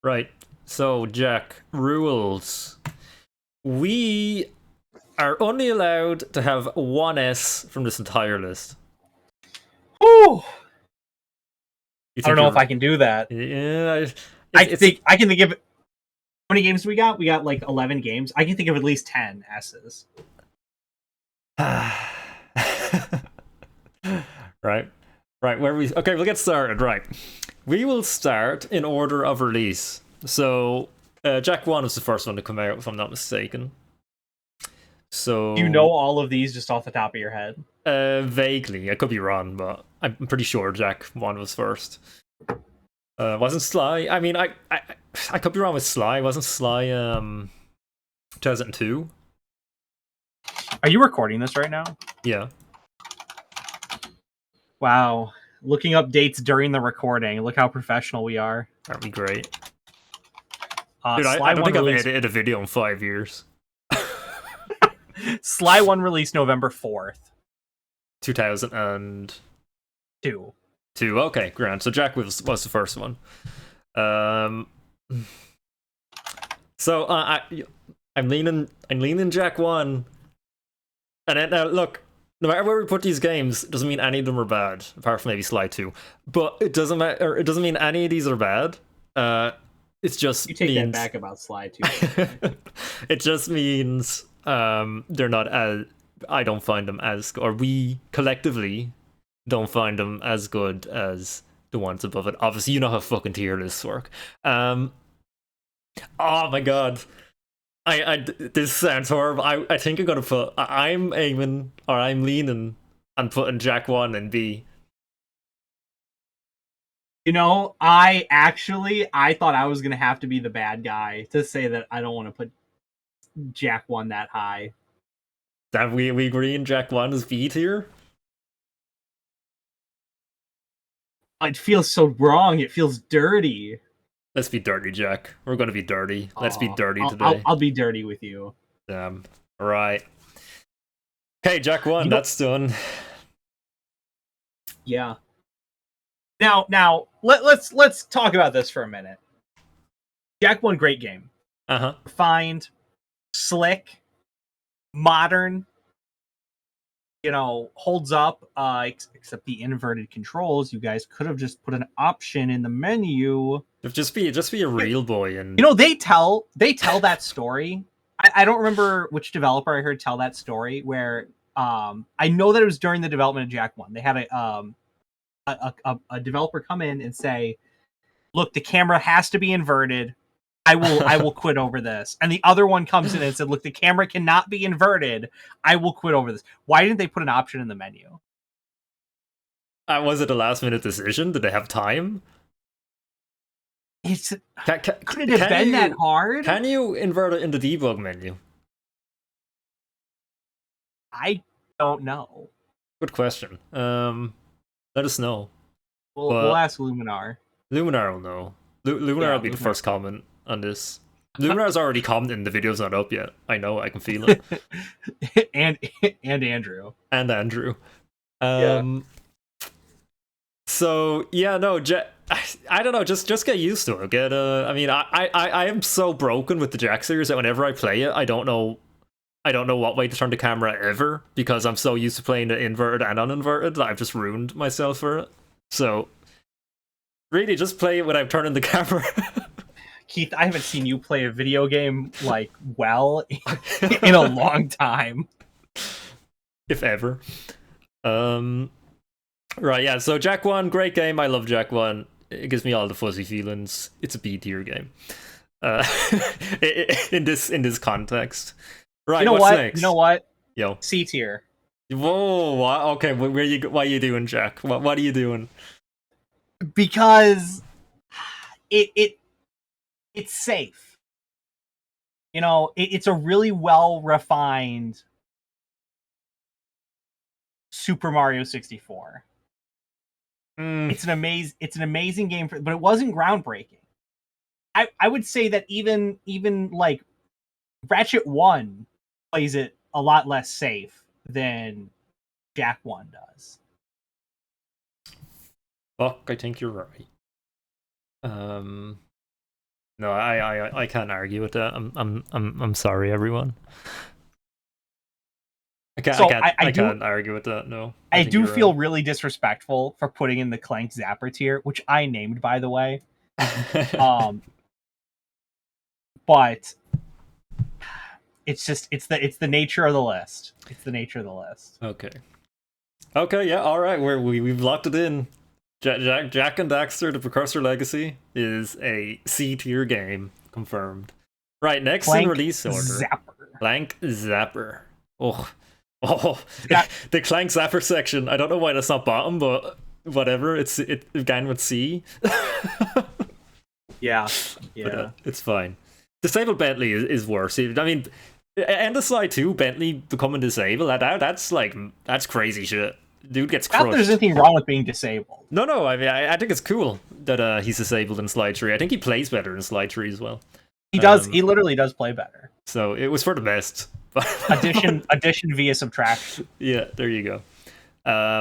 Right. So, Jack, rules. We are only allowed to have one S from this entire list. Whew. You I don't think know if you're? I can do that. Yeah. I It's think I can think of how many games we got. We got like 11 games. I can think of at least 10 S's. right. Right. Where we? Okay, we'll get started. Right. We will start in order of release. So, Jack One was the first one to come out, if I'm not mistaken. Do you know So, all of these just off the top of your head? vaguely, I could be wrong, but I'm pretty sure Jack One was first. Wasn't Sly? I mean, I could be wrong with Sly. Wasn't Sly 2002? Are you recording this right now? Yeah, Wow. Looking up dates during the recording. Look how professional we are. that'd be great. Dude, I Sly don't One think I've released edited a video in 5 years. Sly One released November 4th. 2002. 2. Okay, grand. So Jack was the first one. Um, so I'm leaning Jack One, and then, look. No matter where we put these games, it doesn't mean any of them are bad, apart from maybe Sly 2. But it doesn't matter. It doesn't mean any of these are bad. It just You take that means back about Sly 2. it just means they're not as, I don't find them as, or we collectively don't find them as good as the ones above it. Obviously, you know how fucking tier lists work. Oh my god. This sounds horrible. I think I'm gonna put. I'm aiming, or I'm leaning on putting Jack One and B. You know, I thought I was gonna have to be the bad guy to say that I don't want to put Jack One that high. That we agree in Jack One is B tier. It feels so wrong. It feels dirty. Let's be dirty, Jack. We're gonna be dirty. Let's be Oh, dirty I'll today. I'll be dirty with you. Damn. All right. Okay, Jack One. You know, That's done. yeah. Now let's talk about this for a minute. Jack One, great game. Uh huh. Refined, slick, modern. You know, holds up. Except the inverted controls. You guys could have just put an option in the menu. Just be a real boy You and know, they tell that story. I don't remember which developer I heard tell that story where I know that it was during the development of Jack One. They had a developer come in and say, "Look, the camera has to be inverted. I will quit over this." And the other one comes in and said, "Look, the camera cannot be inverted. I will quit over this." Why didn't they put an option in the menu? was it a last minute decision? Did they have time? It's Can, can, could it have can been that you hard? can you invert it in the debug menu? I don't know. Good question. Let us know. We'll But ask Luminar. Luminar will know. Luminar will Yeah, be the Luminar. first comment on this. Luminar's already commented. The video's not up yet. I know. I can feel it. and and Andrew. And Andrew. Yeah. Um. So yeah, no. I don't know. Just get used to it. Get. I mean, I am so broken with the Jack series that whenever I play it, I don't know. I don't know what way to turn the camera ever because I'm so used to playing it inverted and uninverted that I've just ruined myself for it. So really, just play it without turning the camera. Keith, I haven't seen you play a video game like well in a long time. If ever. Um. Right, yeah. So Jack One, great game. I love Jack One. It gives me all the fuzzy feelings. It's a B tier game. Uh, in this context. You Right. know What's what? You know next? what? Yo. C tier. Whoa. Okay. Where you? What are you doing, Jack? What are you doing? Because it's safe. You know, it's a really well refined Super Mario 64. Mm, It's an amazing game, but it wasn't groundbreaking. I would say that even like Ratchet 1 plays it a lot less safe than Jack 1 does. fuck. I think you're right. Um. No, I can't argue with that. I'm sorry, everyone. So I can't argue with that. No, I I think do you're feel really disrespectful for putting in the Clank Zapper tier, which I named, by the way. right. Um, but it's just it's the nature of the list. It's the nature of the list. Okay. Okay. Yeah. All right. We've locked it in. Jack and Daxter: The Precursor Legacy is a C tier game, confirmed. Right. Next in Clank release order, Zapper. Clank Zapper. Oh, oh, Got, the Clank Zapper section. I don't know why that's not bottom, but whatever. It began with C. yeah, But yeah. it's fine. Disabled Bentley is worse. I mean, End of Slide 2, Bentley becoming disabled. That's crazy shit. Dude gets Not that there's crushed. anything wrong with being disabled. No. I mean, I think it's cool that he's disabled in Slide 3. I think he plays better in Slide 3 as well. He does. He literally does play better. So it was for the best. Addition via subtraction. Yeah, there you go.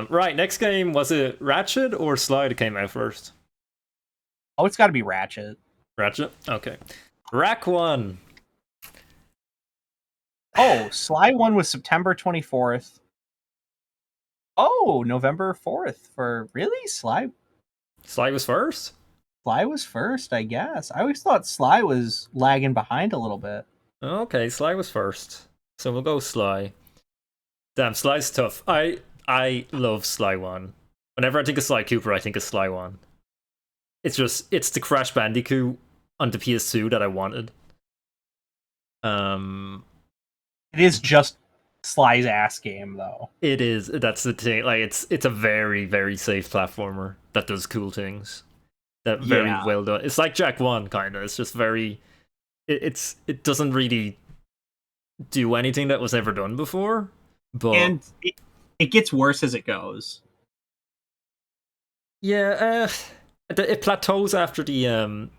Right, next game, was it Ratchet or Slide that came out first? Oh, it's got to be Ratchet. Ratchet? Okay. Rack 1. Oh, Sly 1 was September 24th. Oh, November 4th for really Sly. Slide was first? Sly was first, I guess. I always thought Sly was lagging behind a little bit. Okay, Sly was first. So we'll go Sly. Damn, Sly's tough. I love Sly 1. Whenever I think of Sly Cooper, I think of Sly 1. It's the Crash Bandicoot on the PS2 that I wanted. It is just Sly's ass game, though. It is. That's the thing. Like it's a very, very safe platformer that does cool things. That very well done. It's like Jack 1 kind of. It's just very. It doesn't really do anything that was ever done before, but And it gets worse as it goes. yeah, it plateaus after the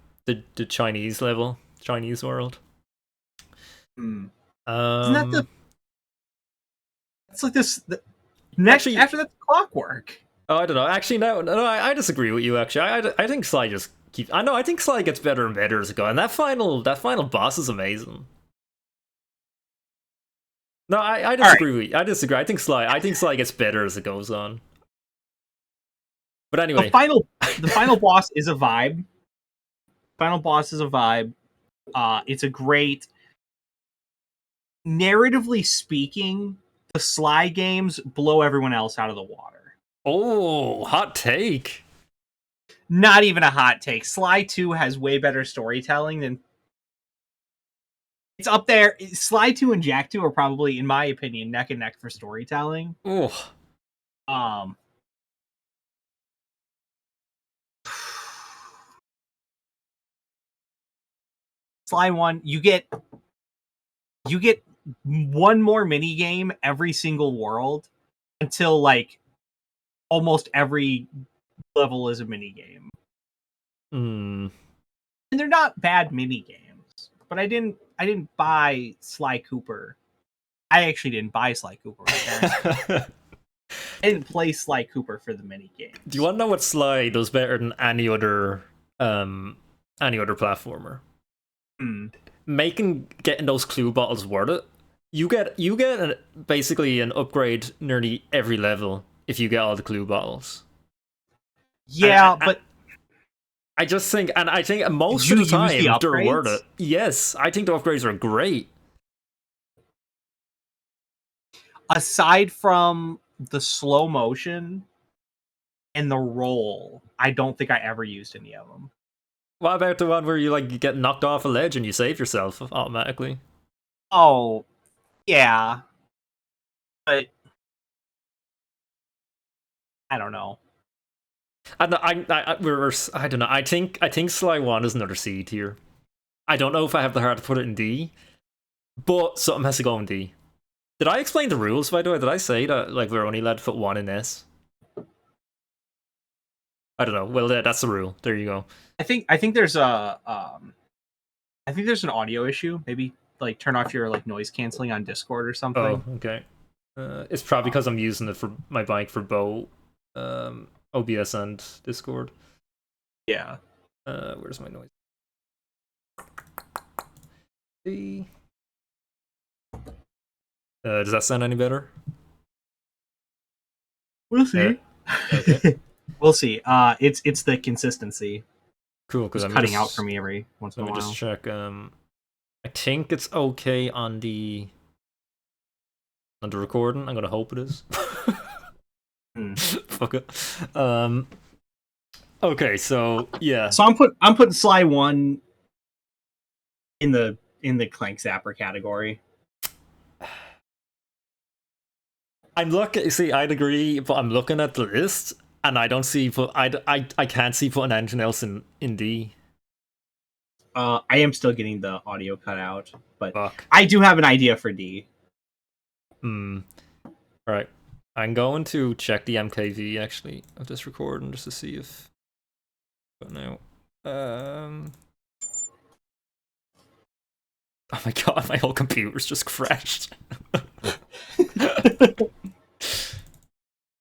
Chinese level, Chinese world. Isn't that the? It's like this. Next, after that, Clockwork. Oh, I don't know. Actually, no, I disagree with you. Actually, I think Sly just keeps. I know. I think Sly gets better and better as it goes, and that final boss is amazing. No, I disagree with you. I disagree. I think Sly gets better as it goes on. But anyway, the final boss is a vibe. Final boss is a vibe. It's a great. Narratively speaking, the Sly games blow everyone else out of the water. Oh, hot take. Not even a hot take. Sly 2 has way better storytelling than. It's up there. Sly 2 and Jack 2 are probably, in my opinion, neck and neck for storytelling. Oh. Sly 1, you get one more mini game every single world until like almost every level is a mini game. And they're not bad mini games, but I didn't buy Sly Cooper. I actually didn't buy Sly Cooper. I didn't play Sly Cooper for the mini games. Do you want to know what Sly does better than any other platformer? Getting those clue bottles worth it. You get basically an upgrade nearly every level if you get all the clue bottles. Yeah, but I just think, and I think most of the time they're worth it. Yes, I think the upgrades are great. Aside from the slow motion and the roll, I don't think I ever used any of them. What about the one where you get knocked off a ledge and you save yourself automatically? Oh, yeah, but I don't know. I don't know. I think Sly 1 is another C tier. I don't know if I have the heart to put it in D, but something has to go in D. Did I explain the rules, by the way? Did I say that we're only allowed to put 1 in S? I don't know. Well, that's the rule. There you go. I think there's a I think there's an audio issue. Maybe turn off your noise canceling on Discord or something. Oh, okay. It's probably because I'm using it for my mic for both OBS and Discord. Yeah. Where's my noise? Does that sound any better? We'll see. Okay. We'll see. It's the consistency. Cool, because It's cutting out for me every once in a let me while. just check. I think it's okay on the recording. I'm gonna hope it is. Fuck it. Okay, so yeah. So I'm putting Sly 1 in the Clank Zapper category. I'm looking. See, I'd agree, but I'm looking at the list, and I don't see. I can't see putting anything else in D. I am still getting the audio cut out, but Fuck. I do have an idea for D. Right. I'm going to check the MKV actually of this recording just to see if. But no. Oh my god, my whole computer's just crashed.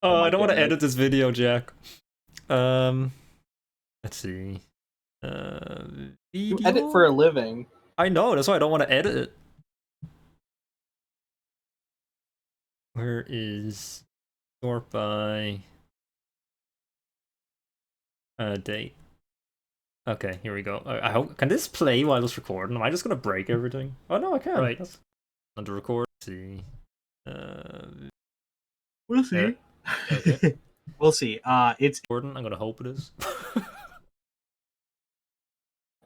Oh, I don't want to edit this video, Jack. Let's see. You edit for a living. I know, that's why I don't want to edit it. Where is sort by date? Okay, here we go. I hope can this play while it's recording? Am I just gonna break everything? Oh no, I can. Right. That's under record. Let's see. We'll see. Okay. We'll see. It's recording. I'm gonna hope it is.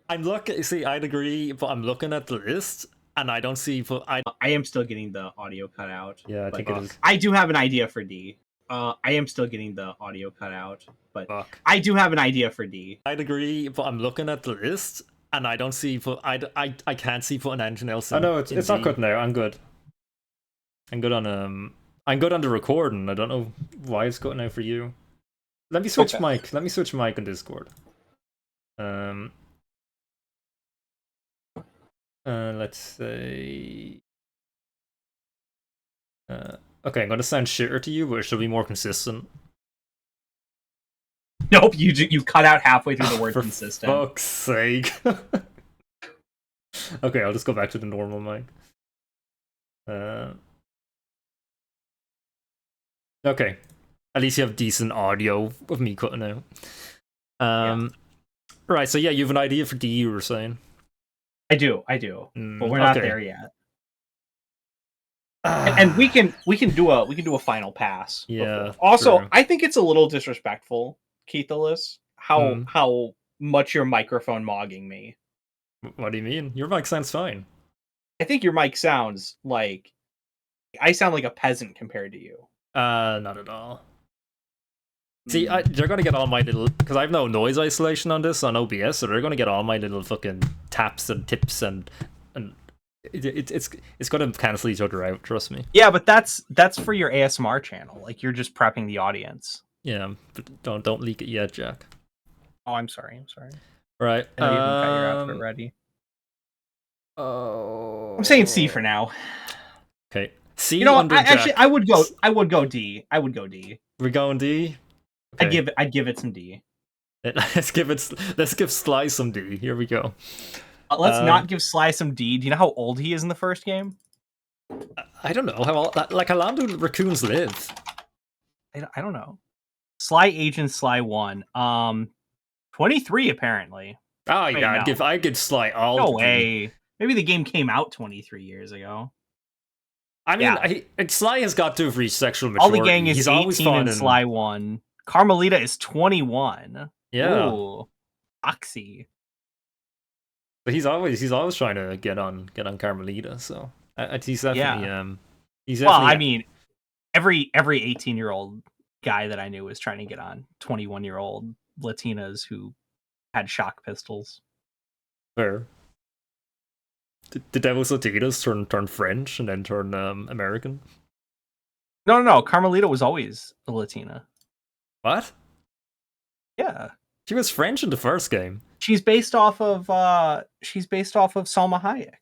I'm looking. See, I'd agree, but I'm looking at the list, and I don't see. I am still getting the audio cut out. Yeah, I think it is. I do have an idea for D. I am still getting the audio cut out, but Fuck. I do have an idea for D. I'd agree, but I'm looking at the list, and I don't see. I can't see putting anything else in. Oh no, it's not cut now. I'm good. I'm good on I'm good on the recording. I don't know why it's cutting out for you. Let me switch mic. Let me switch mic on Discord. Let's say. Okay, I'm gonna sound shitter to you, but it should be more consistent. Nope, you cut out halfway through the word For consistent. Fuck's sake. Okay, I'll just go back to the normal mic. Okay. At least you have decent audio of me cutting out. Right, so yeah, you have an idea for D, you were saying. I do. But we're not there yet. And we can do a final pass. Yeah. Before. Also, true. I think it's a little disrespectful, Keithalis, how much your microphone mogging me. What do you mean? Your mic sounds fine. I think your mic sounds like I sound like a peasant compared to you. Not at all. See, they're gonna get all my little, because I have no noise isolation on this on OBS, so they're gonna get all my little fucking taps and tips and it's gonna cancel each other out. Trust me. Yeah, but that's for your ASMR channel. Like you're just prepping the audience. Yeah, but don't leak it yet, Jack. Oh, I'm sorry. Right. I know you haven't got your outfit ready. Oh. I'm saying C for now. Okay. C. You know what? Jack. I would go D. We're going D. Okay. I'd give it some D. Let's give Sly some D. Here we go. Let's not give Sly some D. Do you know how old he is in the first game? I don't know how long do raccoons live? I don't know. Sly Agent Sly 1. 23 apparently. Oh yeah, no. I'd give Sly all. No way. Maybe the game came out 23 years ago. I mean, Sly has got to have reached sexual maturity. All the gang is He's 18 in Sly 1. Carmelita is 21. Yeah. Ooh. Oxy. But he's always trying to get on Carmelita, so he's definitely he's definitely. Well, I mean, every 18-year-old guy that I knew was trying to get on 21-year-old Latinas who had shock pistols. Fair. The Devil's Latinas turn French and then turn American? No. Carmelita was always a Latina. What? Yeah. She was French in the first game. She's based off of Salma Hayek.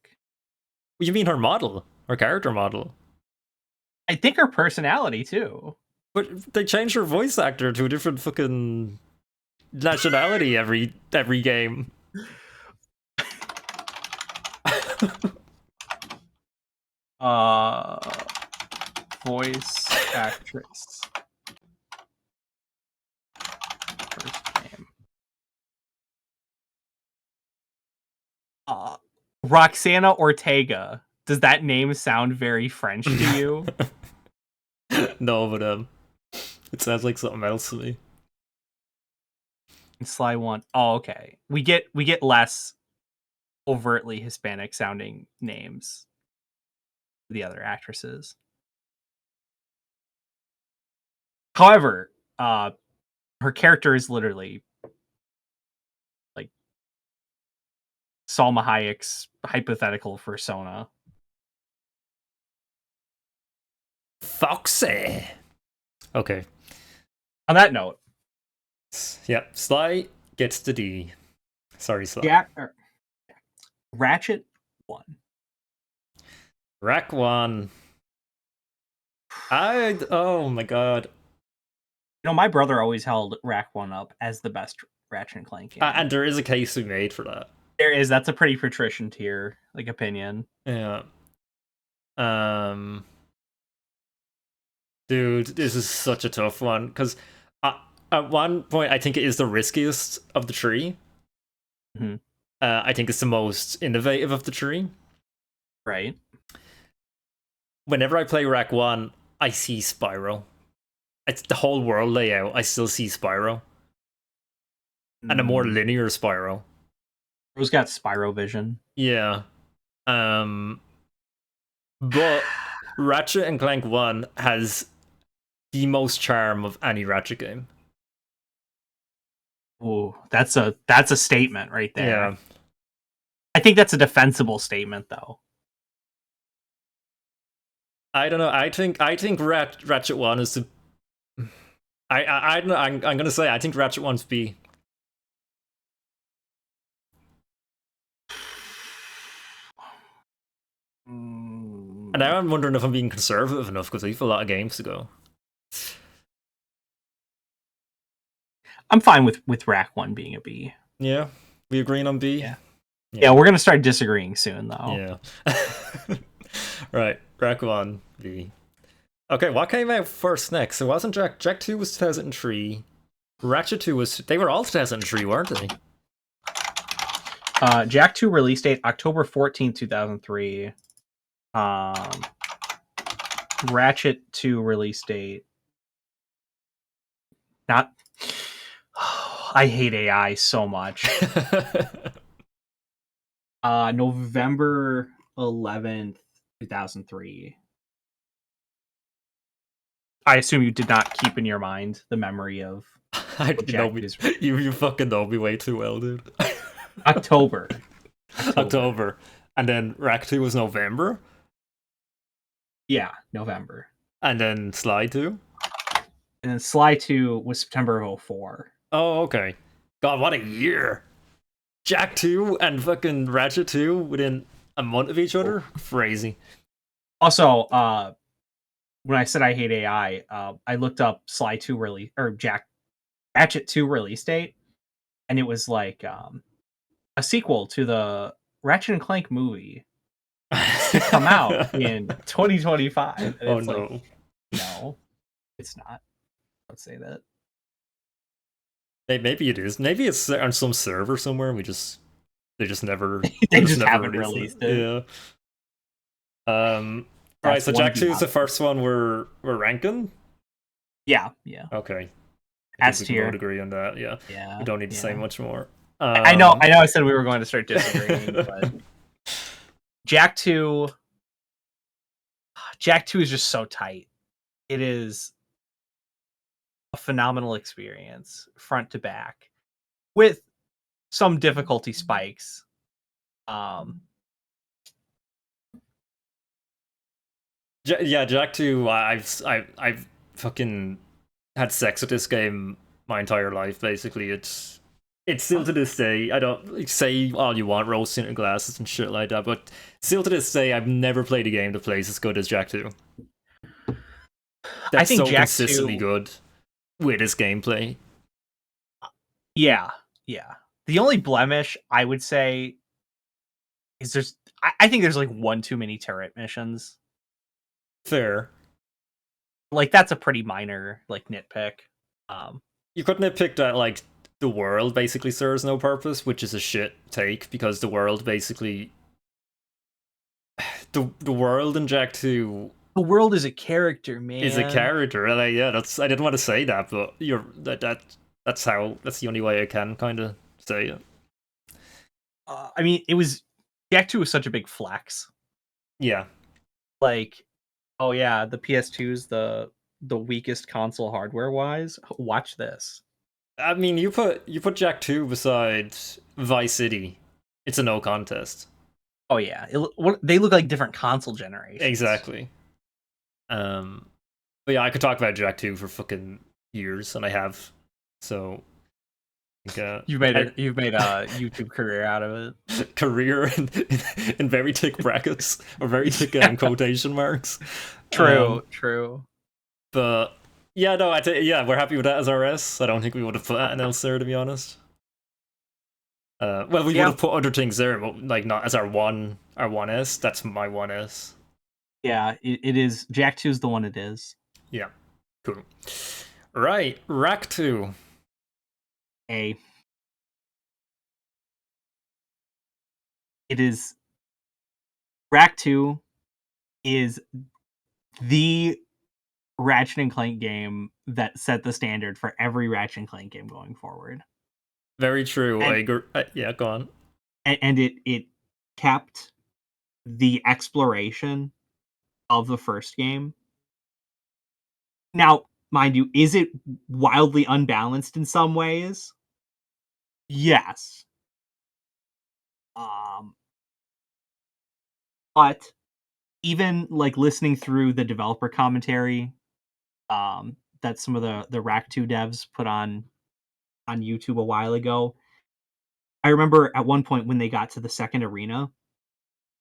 You mean her model? Her character model? I think her personality too. But they changed her voice actor to a different fucking nationality every game. Voice actress. First name. Roxana Ortega. Does that name sound very French to you? No, but it sounds like something else to me. Sly one. Oh, okay. We get less overtly Hispanic sounding names. The other actresses. However, her character is literally like Salma Hayek's hypothetical persona. Foxy. Okay. On that note, Yep. Sly gets the D. Sorry, Sly. Ratchet 1. Rack 1. Oh my god. You know, my brother always held Rack 1 up as the best Ratchet and Clank game. And there is a case we made for that. There is. That's a pretty patrician tier, like, opinion. Yeah. Dude, this is such a tough one because at one point I think it is the riskiest of the three. Mm-hmm. I think it's the most innovative of the three. Right. Whenever I play Rack 1, I see Spyro. It's the whole world layout. I still see Spyro. And a more linear Spyro. Bro's got Spyro vision. Yeah. But Ratchet and Clank 1 has the most charm of any Ratchet game. Ooh, that's a statement right there. Yeah. I think that's a defensible statement, though. I don't know. I think Ratchet 1 is the. I don't know. I'm gonna say I think Ratchet 1's B. And now I'm wondering if I'm being conservative enough because we have a lot of games to go. I'm fine with Rack 1 being a B. Yeah, we agreeing on B. Yeah, we're gonna start disagreeing soon, though. Yeah. Right, Rack 1 B. Okay, what came out first next? It wasn't Jak 2 was 2003. Ratchet 2 was. They were all 2003, weren't they? Jak 2 release date October 14th, 2003. Ratchet 2 release date. Not. I hate AI so much. November 11th, 2003. I assume you did not keep in your mind the memory of. You fucking know me way too well, dude. October. And then Rack 2 was November? Yeah, November. And then Sly 2? And then Sly 2 was September of 04. Oh, okay. God, what a year. Jak 2 and fucking Ratchet 2 within a month of each other? Crazy. Also, when I said I hate AI, I looked up Sly 2 release or Ratchet 2 release date, and it was like a sequel to the Ratchet and Clank movie to come out in 2025. And oh it's no. Like, no, it's not. Let's say that. Maybe it is. Maybe it's on some server somewhere and they just never they just never haven't released it. Yeah. Right, so Jak 2 is the first one we're ranking? Yeah. Okay. S tier. We both agree on that, yeah. We don't need to say much more. I know I said we were going to start disagreeing, but Jak 2 is just so tight. It is a phenomenal experience, front to back, with some difficulty spikes. Jak 2, I've fucking had sex with this game my entire life, basically. It's still to this day, I don't say all you want, rose tinted glasses and shit like that, but still to this day, I've never played a game that plays as good as Jak 2. That's so consistently good with its gameplay. Yeah. The only blemish I would say is I think there's like one too many turret missions. Fair. Like that's a pretty minor like nitpick. Um, You couldn't have picked that, like, the world basically serves no purpose, which is a shit take, because the world basically... The world in Jak 2 the world is a character, man. is a character, and yeah, that's... I didn't want to say that, but that's how... That's the only way I can kind of say it. I mean, it was Jak 2 was such a big flex. Yeah. Like, oh yeah, the PS2 is the weakest console hardware wise. Watch this. I mean, you put Jak 2 beside Vice City, it's a no contest. Oh yeah, they look like different console generations. Exactly. But yeah, I could talk about Jak 2 for fucking years, and I have. So, I think, you've made a YouTube career out of it. Career in very thick brackets or very thick quotation marks. True. But yeah, no, yeah, we're happy with that as our S. I don't think we would have put anything else there, to be honest. Well, we would have put other things there, but like not as our 1S. That's my 1S. Yeah, it is. Jak 2 is the one it is. Yeah, cool. Right, Rack 2. It is. Rack 2 is the Ratchet and Clank game that set the standard for every Ratchet and Clank game going forward. Very true. I agree. Yeah, go on. And it kept the exploration of the first game. Now, mind you, is it wildly unbalanced in some ways? Yes. But even like listening through the developer commentary that some of the Rack 2 devs put on YouTube a while ago, I remember at one point when they got to the second arena,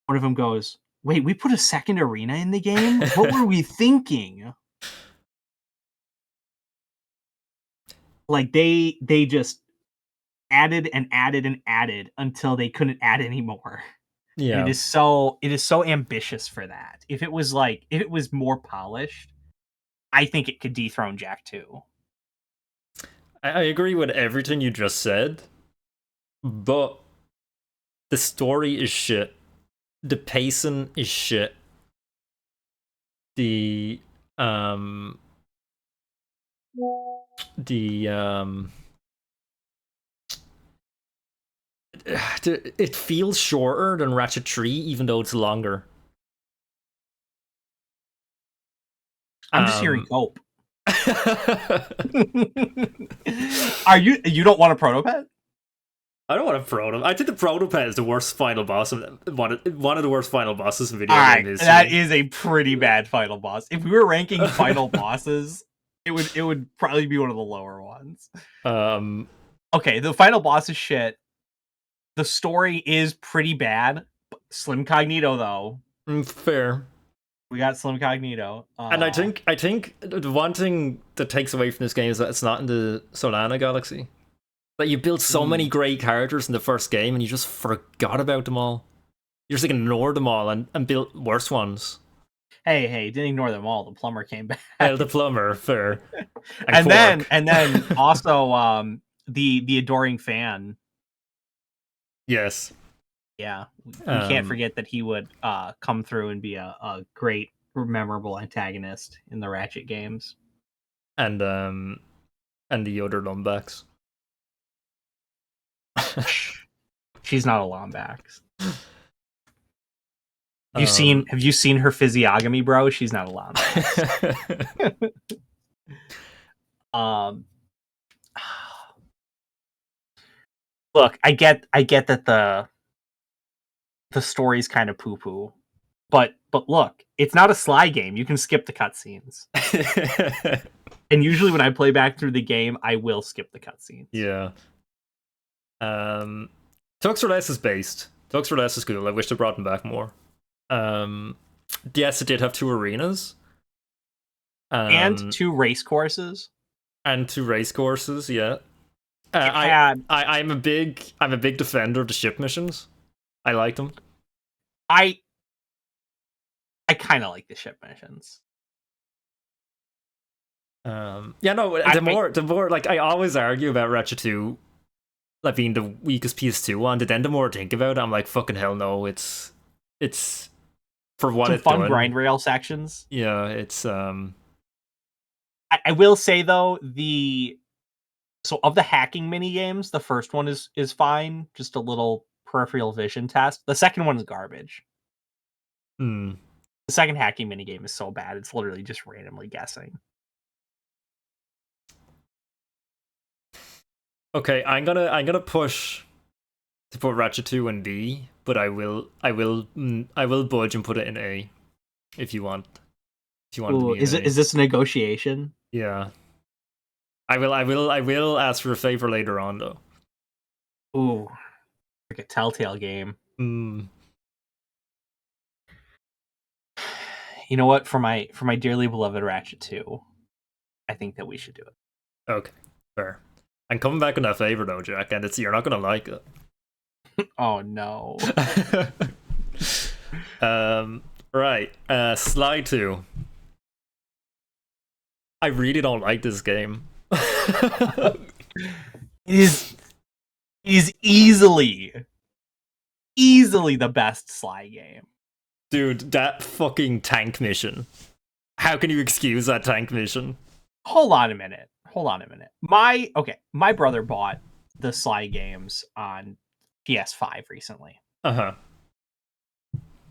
one of them goes, "Wait, we put a second arena in the game? What were we thinking?" Like they just added and added and added until they couldn't add anymore. Yeah. And it is so ambitious for that. If it was more polished, I think it could dethrone Jak 2. I agree with everything you just said, but the story is shit. The pacing is shit. The it feels shorter than Ratchet 3, even though it's longer. I'm just hearing cope. You don't want a protopet? I don't want a proto. I think the protopet is the worst final boss of one of the worst final bosses in video game history. That is a pretty bad final boss. If we were ranking final bosses, it would probably be one of the lower ones. Okay, the final boss is shit. The story is pretty bad. Slim Cognito though. Fair. We got Slim Cognito. And I think the one thing that takes away from this game is that it's not in the Solana galaxy. Like, you built so many great characters in the first game, and you just forgot about them all. You just ignored them all and built worse ones. Hey, didn't ignore them all. The plumber came back. The plumber, fair. And then also the adoring fan. Yes. Yeah, we can't forget that he would come through and be a great, memorable antagonist in the Ratchet games. And the other Lombax. She's not a Lombax. Have you seen her physiognomy, bro? She's not a Lombax. Look, I get that the story's kind of poo-poo. But look, it's not a Sly game. You can skip the cutscenes. And usually when I play back through the game, I will skip the cutscenes. Yeah. Tuxford S is based. Tuxford S is cool. I wish they brought them back more. Yes, it did have 2 arenas. And 2 race courses. And 2 race courses, yeah. I'm a big defender of the ship missions. I like them. I kind of like the ship missions. Yeah, no. I, The more like I always argue about Ratchet 2 like being the weakest PS2 one. But then the more I think about it, I'm like, fucking hell no. It's for what some it's fun done. grind rail sections. Yeah, it's I will say though, so of the hacking mini games, the first one is fine, just a little peripheral vision test. The second one is garbage. hmm. The second hacking mini game is so bad; it's literally just randomly guessing. Okay, I'm gonna push to put Ratchet 2 in D, but I will budge and put it in A if you want. If you want it to Ooh, be in A. is this a negotiation? Yeah. I will ask for a favor later on though. Ooh, like a Telltale game. Hmm. You know what? For my dearly beloved Ratchet 2, I think that we should do it. Okay, fair. I'm coming back on that favor though, Jack, and it's you're not gonna like it. Oh no. Right. Slide 2. I really don't like this game. It is easily the best Sly game. Dude, that fucking tank mission. How can you excuse that tank mission? Hold on a minute. My brother bought the Sly games on PS5 recently. Uh-huh.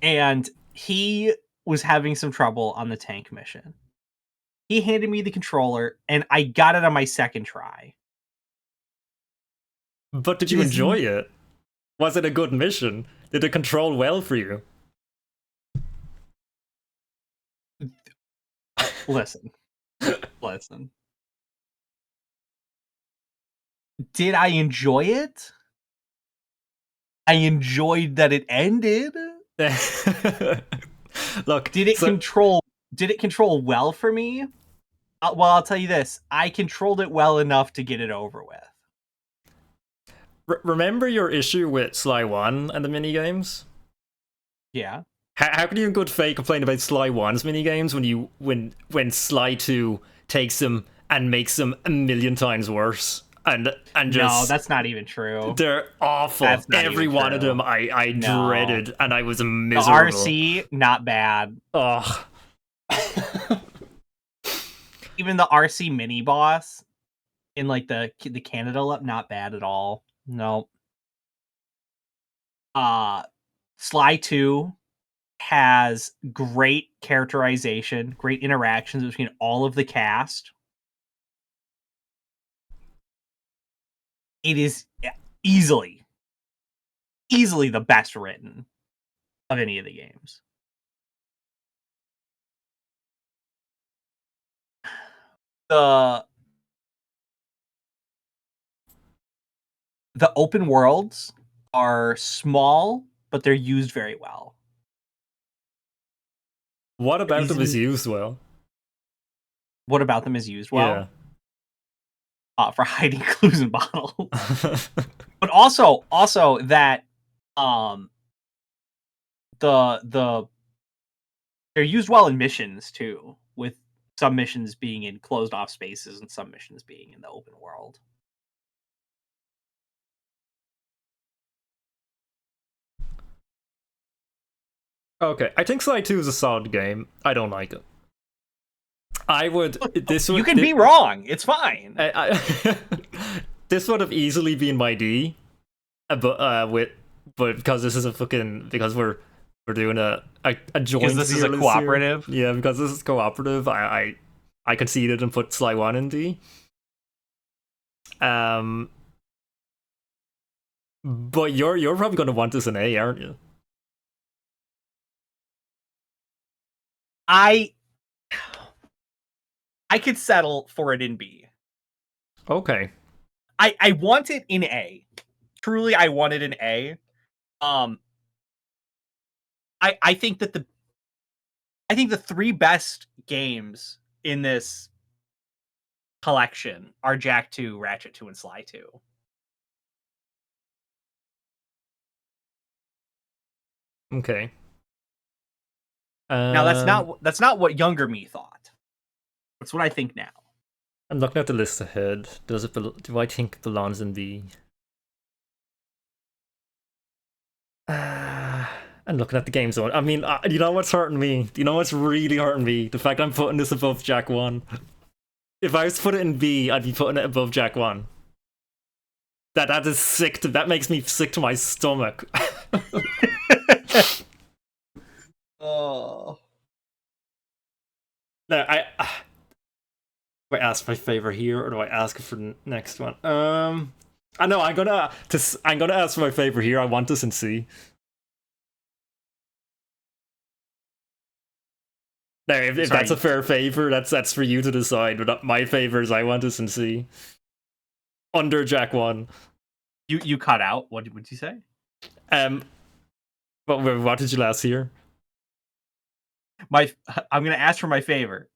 And he was having some trouble on the tank mission. He handed me the controller and I got it on my second try. But did It you is enjoy it? Was it a good mission? Did it control well for you? listen. Listen. Did I enjoy it? I enjoyed that it ended. Look, Did it so control well for me? Well, I'll tell you this. I controlled it well enough to get it over with. remember your issue with Sly 1 and the minigames? Yeah. How can you in good faith complain about Sly 1's minigames when Sly 2 takes them and makes them a million times worse? And No, just that's not even true. they're awful. That's not Every even one of true. them I No. dreaded and I was The miserable. RC, not bad. Ugh. Even the RC mini boss in like the Canada lap, not bad at all. No. Sly 2 has great characterization, great interactions between all of the cast. It is easily the best written of any of the games. The open worlds are small, but they're used very well. What about them is used well? What about them is used Yeah. well? For hiding clues in bottles. But also that the they're used well in missions too, with some missions being in closed off spaces and some missions being in the open world. Okay, I think Sly 2 is a solid game. I don't like it. I would. This would. You can be wrong. It's fine. This would have easily been my D, but because this is a fucking because we're doing a joint. Because this is a cooperative. Here. Yeah, because this is cooperative. I conceded and put Sly 1 in D. But you're probably gonna want this in A, aren't you? I could settle for it in B. Okay. I want it in A. Truly, I want it in A. I think that the three best games in this collection are Jack 2, Ratchet 2, and Sly 2. Okay. Now that's not what younger me thought. That's what I think now. I'm looking at the list ahead. Do I think it belongs in B? And looking at the game zone. I mean, you know what's hurting me? You know what's really hurting me? The fact I'm putting this above Jak 1. If I was to put it in B, I'd be putting it above Jak 1. That is sick. That makes me sick to my stomach. Oh. No, do I ask my favor here, or do I ask it for the next one? I know I'm gonna ask for my favor here. I want this in C. Now, if that's a fair favor, that's for you to decide. But my favor is I want this in C. Under Jak 1. You cut out. What did you say? What did you last hear? I'm gonna ask for my favor.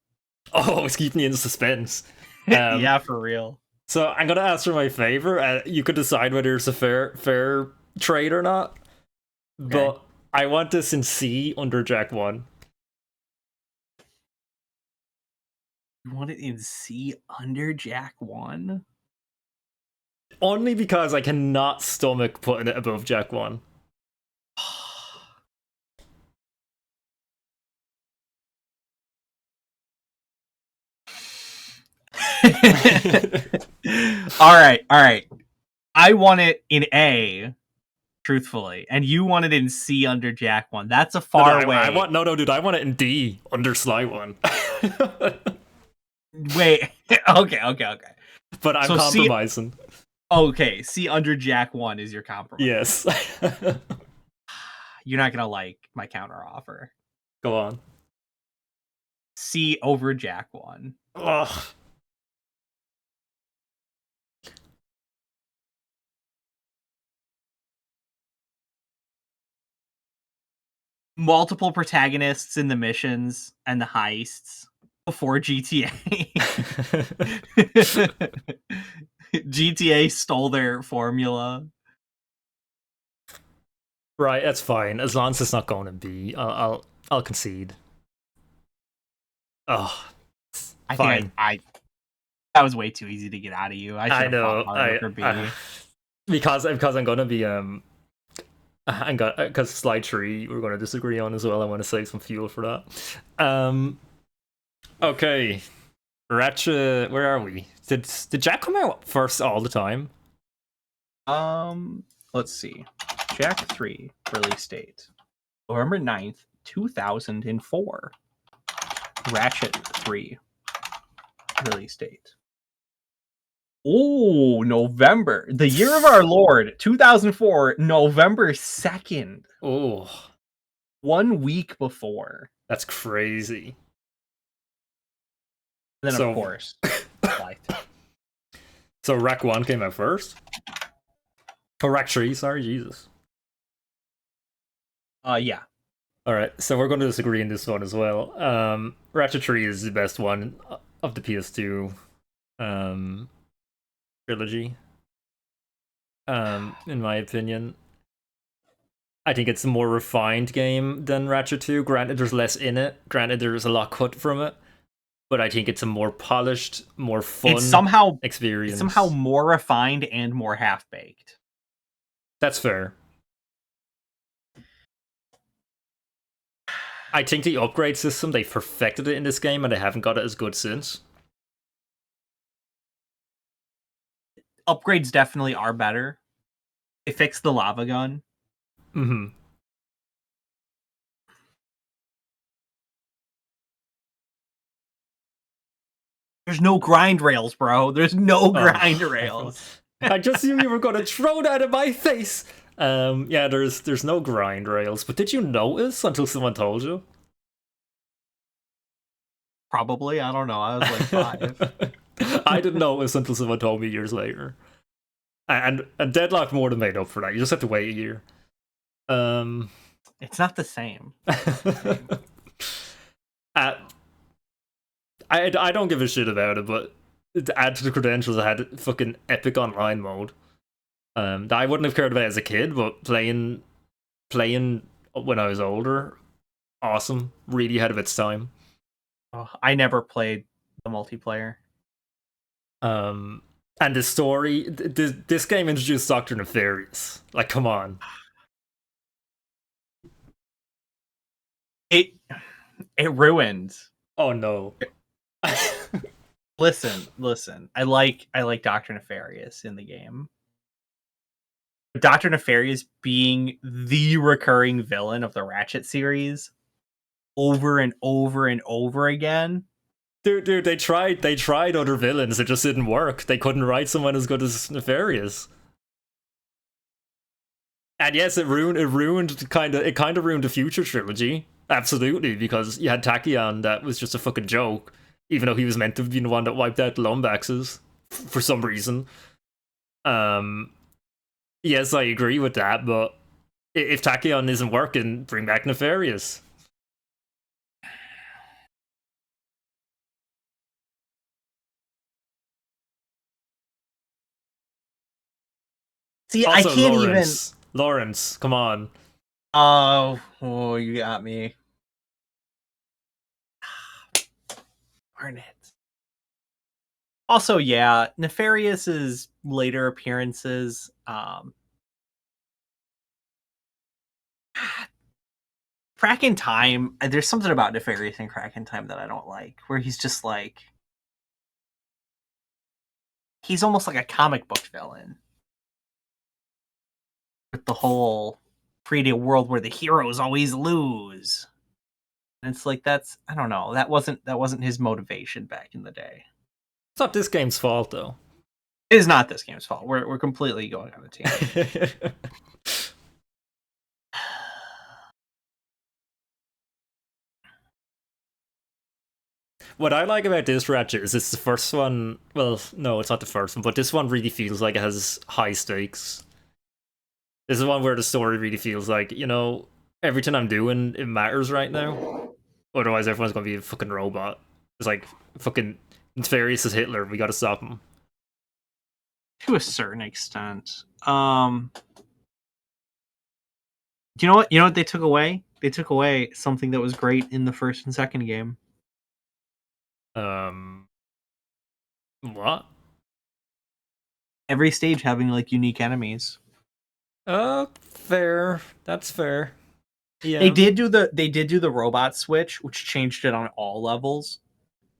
Oh, it's keeping me in suspense. Yeah, for real. So I'm gonna ask for my favor. You could decide whether it's a fair trade or not. Okay. But I want this in C under Jak 1. You want it in C under Jak 1? Only because I cannot stomach putting it above Jak 1. All right. I want it in A, truthfully, and you want it in C under Jak 1. That's a far way. Dude, I want it in D under Sly 1. Wait. Okay. But I'm compromising. C under Jak 1 is your compromise. Yes. You're not gonna like my counter offer. Go on. C over Jak 1. Ugh. Multiple protagonists in the missions and the heists before GTA. GTA stole their formula. Right, that's fine. As long as it's not going to be, I'll concede. Oh, fine. That was way too easy to get out of you. I know. Because I'm gonna be because slide 3 we're gonna disagree on as well. I want to save some fuel for that. Okay, Ratchet. Where are we? Did Jak come out first all the time? Let's see. Jak 3 release date November 9th, 2004. Ratchet 3 release date. Oh, November. The year of our Lord, 2004, November 2nd. Oh. 1 week before. That's crazy. And then, of course, So Rack 1 came out first? Oh, Rack 3, sorry, Jesus. Yeah. Alright, so we're going to disagree in this one as well. Ratchet 3 is the best one of the PS2 trilogy. In my opinion. I think it's a more refined game than Ratchet 2. Granted, there's less in it. Granted, there's a lot cut from it. But I think it's a more polished, more fun experience. It's somehow more refined and more half-baked. That's fair. I think the upgrade system, they perfected it in this game, and they haven't got it as good since. Upgrades definitely are better. They fixed the lava gun. Mm-hmm. There's no grind rails, bro. There's no grind rails. I just knew you were going to throw that in my face. Yeah, there's no grind rails. But did you notice until someone told you? Probably. I don't know. I was like 5. I didn't notice until someone told me years later. And Deadlock more than made up for that. You just have to wait a year. It's not the same. I don't give a shit about it, but to add to the credentials, I had fucking epic online mode. That I wouldn't have cared about as a kid, but playing when I was older, awesome, really ahead of its time. Oh, I never played the multiplayer. And the story, this game introduced Doctor Nefarious. Like, come on. It ruined. Oh no. Listen. I like Dr. Nefarious in the game. Dr. Nefarious being the recurring villain of the Ratchet series over and over and over again. Dude, they tried other villains, it just didn't work. They couldn't write someone as good as Nefarious. And yes, it kind of ruined the future trilogy. Absolutely, because you had Tachyon that was just a fucking joke, even though he was meant to be the one that wiped out the Lombaxes for some reason. Yes, I agree with that, but if Tachyon isn't working, bring back Nefarious. See, Also, I can't Lawrence, come on. Oh, you got me. Darn it. Also, yeah, Nefarious's later appearances, Crack in Time, there's something about Nefarious in Crack in Time that I don't like, where he's just like, he's almost like a comic book villain. With the whole creating a world where the heroes always lose. And it's like, I don't know, that wasn't his motivation back in the day. It's not this game's fault, though. It is not this game's fault. We're completely going on a tangent. What I like about this Ratchet is it's the first one. Well, no, it's not the first one, but this one really feels like it has high stakes. This is one where the story really feels like, everything I'm doing, it matters right now. Otherwise, everyone's gonna be a fucking robot. It's like, fucking Nefarious is Hitler, we gotta stop him. To a certain extent. You know what they took away? They took away something that was great in the first and second game. What? Every stage having like unique enemies. Fair. That's fair. Yeah. They did do the robot switch, which changed it on all levels,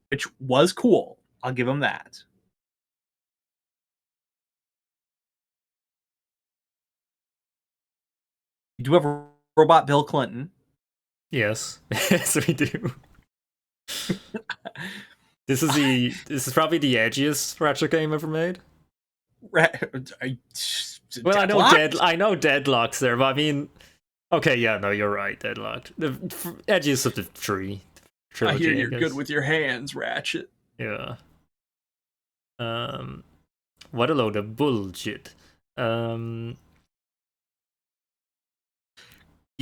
which was cool. I'll give them that. You do have a robot Bill Clinton. Yes. Yes, we do. This is probably the edgiest Ratchet game ever made. Well, I know Deadlock's there, but I mean, okay, yeah, no, you're right, Deadlocked. The edgiest of the three trilogy. I hear you're good with your hands, Ratchet. Yeah. What a load of bullshit. You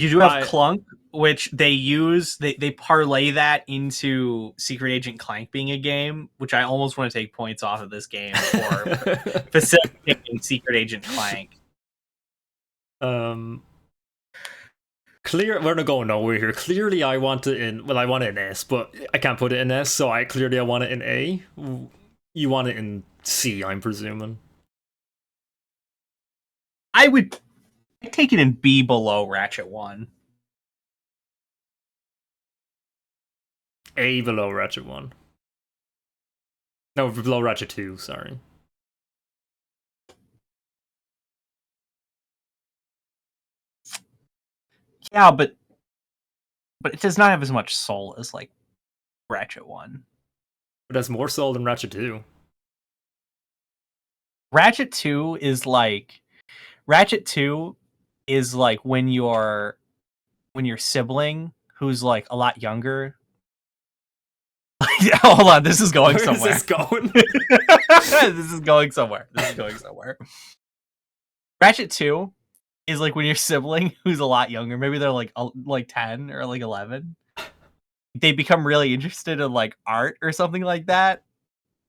do have Clunk, which they parlay that into Secret Agent Clank being a game, which I almost want to take points off of this game for facilitating Secret Agent Clank. We're not going nowhere here. Clearly, I want it in S, but I can't put it in S, so I want it in A. You want it in C, I'm presuming. I would take it in B below Ratchet 1. A below Ratchet 1. No, below Ratchet 2, sorry. Yeah, but it does not have as much soul as like Ratchet 1. It has more soul than Ratchet 2. Ratchet 2 is like when your sibling who's like a lot younger. Hold on, this is going somewhere. Where is this going? This is going somewhere. Ratchet 2 is like when your sibling who's a lot younger, maybe they're like 10 or like 11, they become really interested in like art or something like that.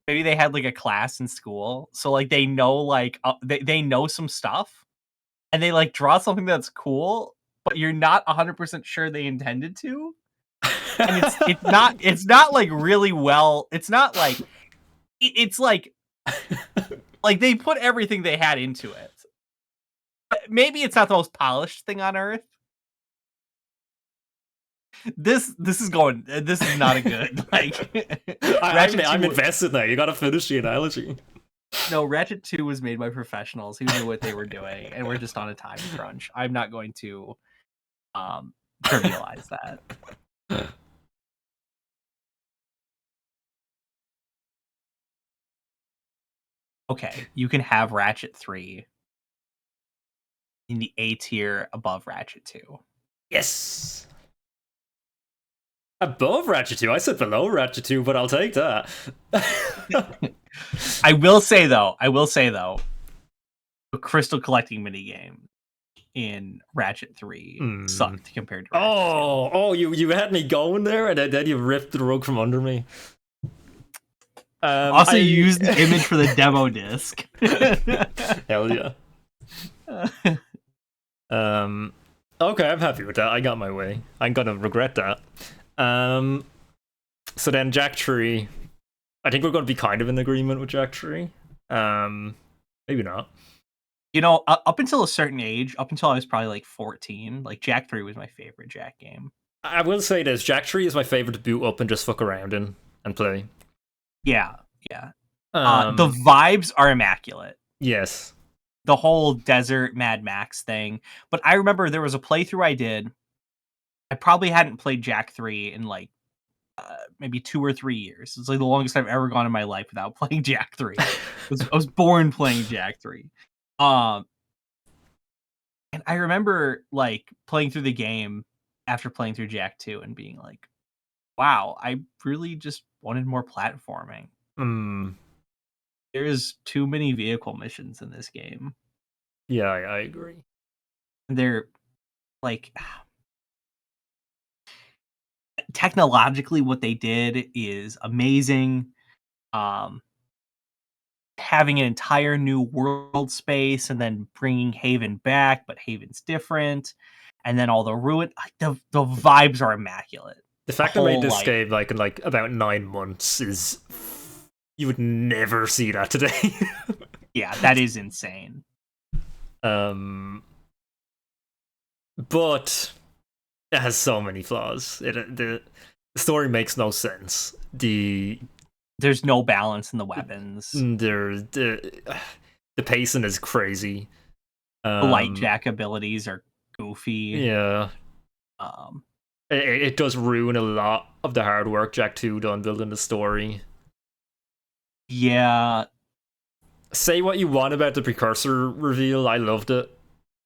Maybe they had like a class in school, so like they know like they know some stuff, and they like draw something that's cool, but you're not 100% sure they intended to. And it's not like really well. It's not like it's like they put everything they had into it. Maybe it's not the most polished thing on earth. This is not a good like. I'm invested now. You gotta finish the analogy. No, Ratchet 2 was made by professionals who knew what they were doing, and we're just on a time crunch. I'm not going to trivialize that. Okay, you can have Ratchet 3 in the A tier above Ratchet 2. Yes. Above Ratchet 2? I said below Ratchet 2, but I'll take that. I will say though, the crystal collecting minigame in Ratchet 3 sucked compared to Ratchet 2. You had me going there, and then you ripped the rug from under me. Also, you used the image for the demo disc. Hell yeah. Okay, I'm happy with that. I got my way. I'm gonna regret that. So then Jack Tree. I think we're gonna be kind of in agreement with Jack Tree. Maybe not. You know, up until a certain age, up until I was probably like 14, like Jack 3 was my favorite Jack game. I will say this, Jack Tree is my favorite to boot up and just fuck around in and play. Yeah. The vibes are immaculate. Yes. The whole desert Mad Max thing. But I remember there was a playthrough I did. I probably hadn't played Jack 3 in like maybe 2 or 3 years. It's like the longest I've ever gone in my life without playing Jack 3. I was born playing Jack 3. And I remember like playing through the game after playing through Jack 2 and being like, wow, I really just wanted more platforming. There's too many vehicle missions in this game. Yeah, I agree. They're like technologically what they did is amazing. Having an entire new world space and then bringing Haven back, but Haven's different, and then all the ruin, the vibes are immaculate. The fact they made this game like in like about 9 months is, you would never see that today. Yeah, that is insane. But it has so many flaws. The story makes no sense. There's no balance in the weapons. The pacing is crazy. The light jack abilities are goofy. Yeah. It does ruin a lot of the hard work Jack 2 done building the story. Yeah. Say what you want about the precursor reveal. I loved it.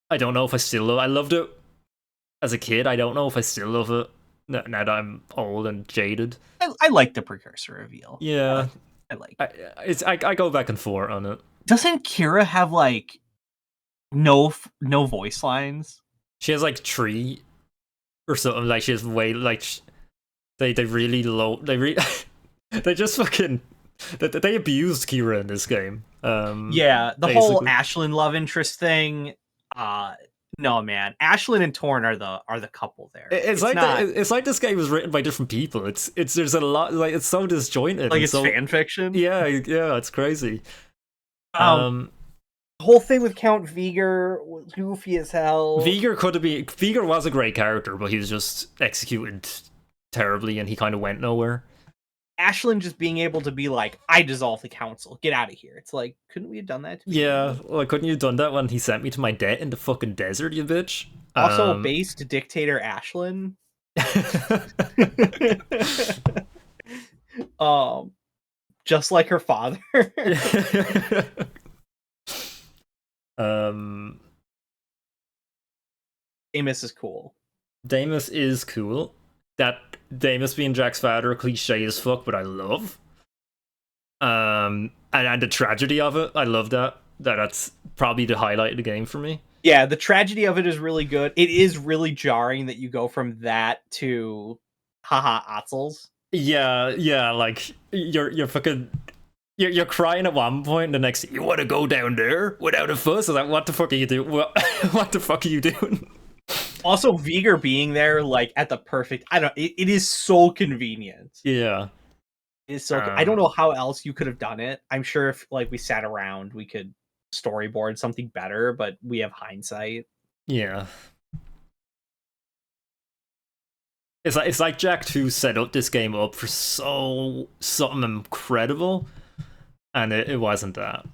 I don't know if I still love it. I loved it as a kid. I don't know if I still love it now that I'm old and jaded. I like the precursor reveal. Yeah. I like it. I go back and forth on it. Doesn't Kira have like no voice lines? She has like 3 or something. Like she has way like they really low. They just fucking they abused Kira in this game. Yeah, the basically. Whole Ashlyn love interest thing. No, man, Ashlyn and Torn are the couple there. It's like this game was written by different people. It's there's a lot, like it's so disjointed. Like it's fan fiction. Yeah, it's crazy. The whole thing with Count Viger was goofy as hell. Viger was a great character, but he was just executed terribly, and he kind of went nowhere. Ashlyn just being able to be like, I dissolve the council, get out of here. It's like, couldn't we have done that? Yeah, well, couldn't you have done that when he sent me to my death in the fucking desert, you bitch? Also, based dictator Ashlyn. Just like her father. Damus is cool. Damus is cool. That Damus being Jack's father, cliche as fuck, but I love. And the tragedy of it, I love that. That's probably the highlight of the game for me. Yeah, the tragedy of it is really good. It is really jarring that you go from that to haha Atzels. Yeah, like you're fucking you're crying at one point, and the next you want to go down there without a fuss. I was like, what the fuck are you doing? What the fuck are you doing? Also, Viger being there, like at the perfect. I don't. It is so convenient. Yeah. It is so. I don't know how else you could have done it. I'm sure if like we sat around, we could storyboard something better. But we have hindsight. Yeah. It's like Jack 2 set up this game up for something incredible, and it wasn't that.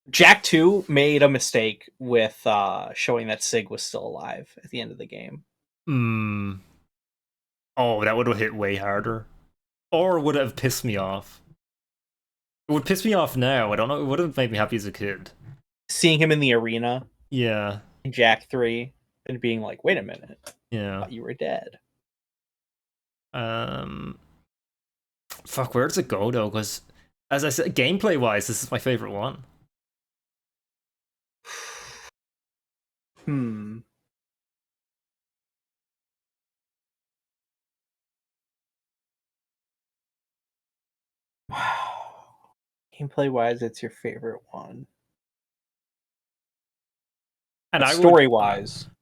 Jack 2 made a mistake with showing that Sig was still alive at the end of the game. Hmm. Oh, that would have hit way harder. Or would it have pissed me off? It would piss me off now. I don't know. It would have made me happy as a kid. Seeing him in the arena Yeah. in Jack 3 and being like, wait a minute, I Yeah. thought you were dead. Fuck, where does it go though? Because, as I said, gameplay-wise, this is my favorite one. Hmm. Gameplay wise, it's your favorite one. And But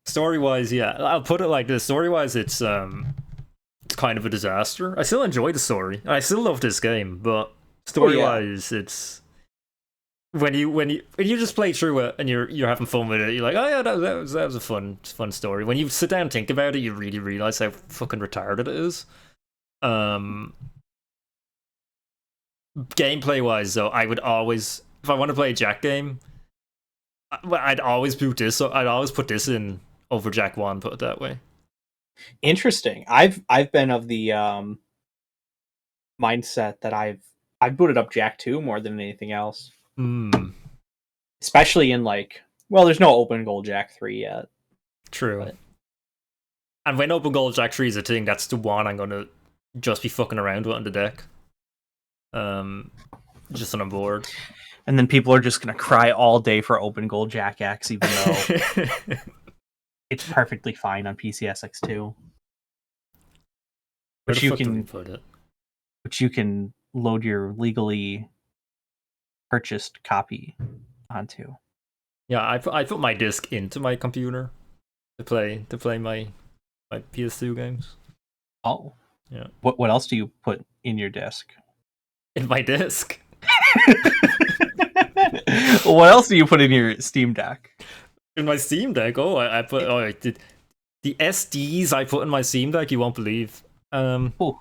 story-wise, yeah, I'll put it like this: story-wise, it's kind of a disaster. I still enjoy the story. I still love this game, but story-wise, it's when you just play through it and you're having fun with it. You're like, oh yeah, that was a fun story. When you sit down and think about it, you really realize how fucking retarded it is. Gameplay-wise, though, I would always, if I want to play a Jack game, I'd always boot this. So I'd always put this in over Jack 1. Put it that way. interesting. I've been of the mindset that I've booted up Jack 2 more than anything else. Especially in like, well, there's no open goal Jack 3 yet. True. But... And when open goal Jack 3 is a thing, that's the one I'm gonna just be fucking around with on the deck. Just on board. And then people are just gonna cry all day for open goal Jack X, even though it's perfectly fine on PCSX2. Where the fuck do we put it? Which you can load your legally purchased copy onto. Yeah, I put my disc into my computer to play my PS2 games. Oh, yeah. What else do you put in your disc? In my disc. What else do you put in your Steam Deck? In my Steam Deck? Oh, I put I did the SDs I put in my Steam Deck. You won't believe. Ooh.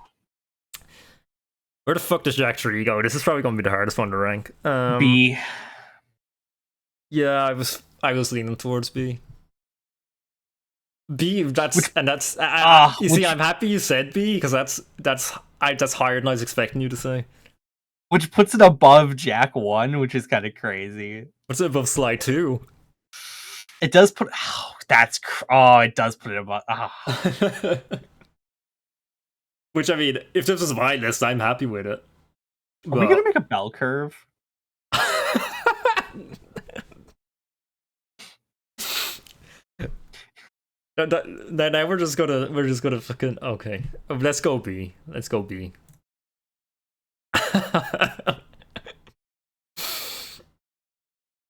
Where the fuck does Jack 3 go? This is probably gonna be the hardest one to rank. B. Yeah, I was leaning towards B. B. That's you see, I'm happy you said B because that's higher than I was expecting you to say. Which puts it above Jack 1, which is kind of crazy. What's it above Sly 2? It does put. Oh, it does put it above. Oh. Which, I mean, if this was my list, I'm happy with it. Are we gonna make a bell curve? Now we're just gonna fucking okay. Let's go B. Let's go B.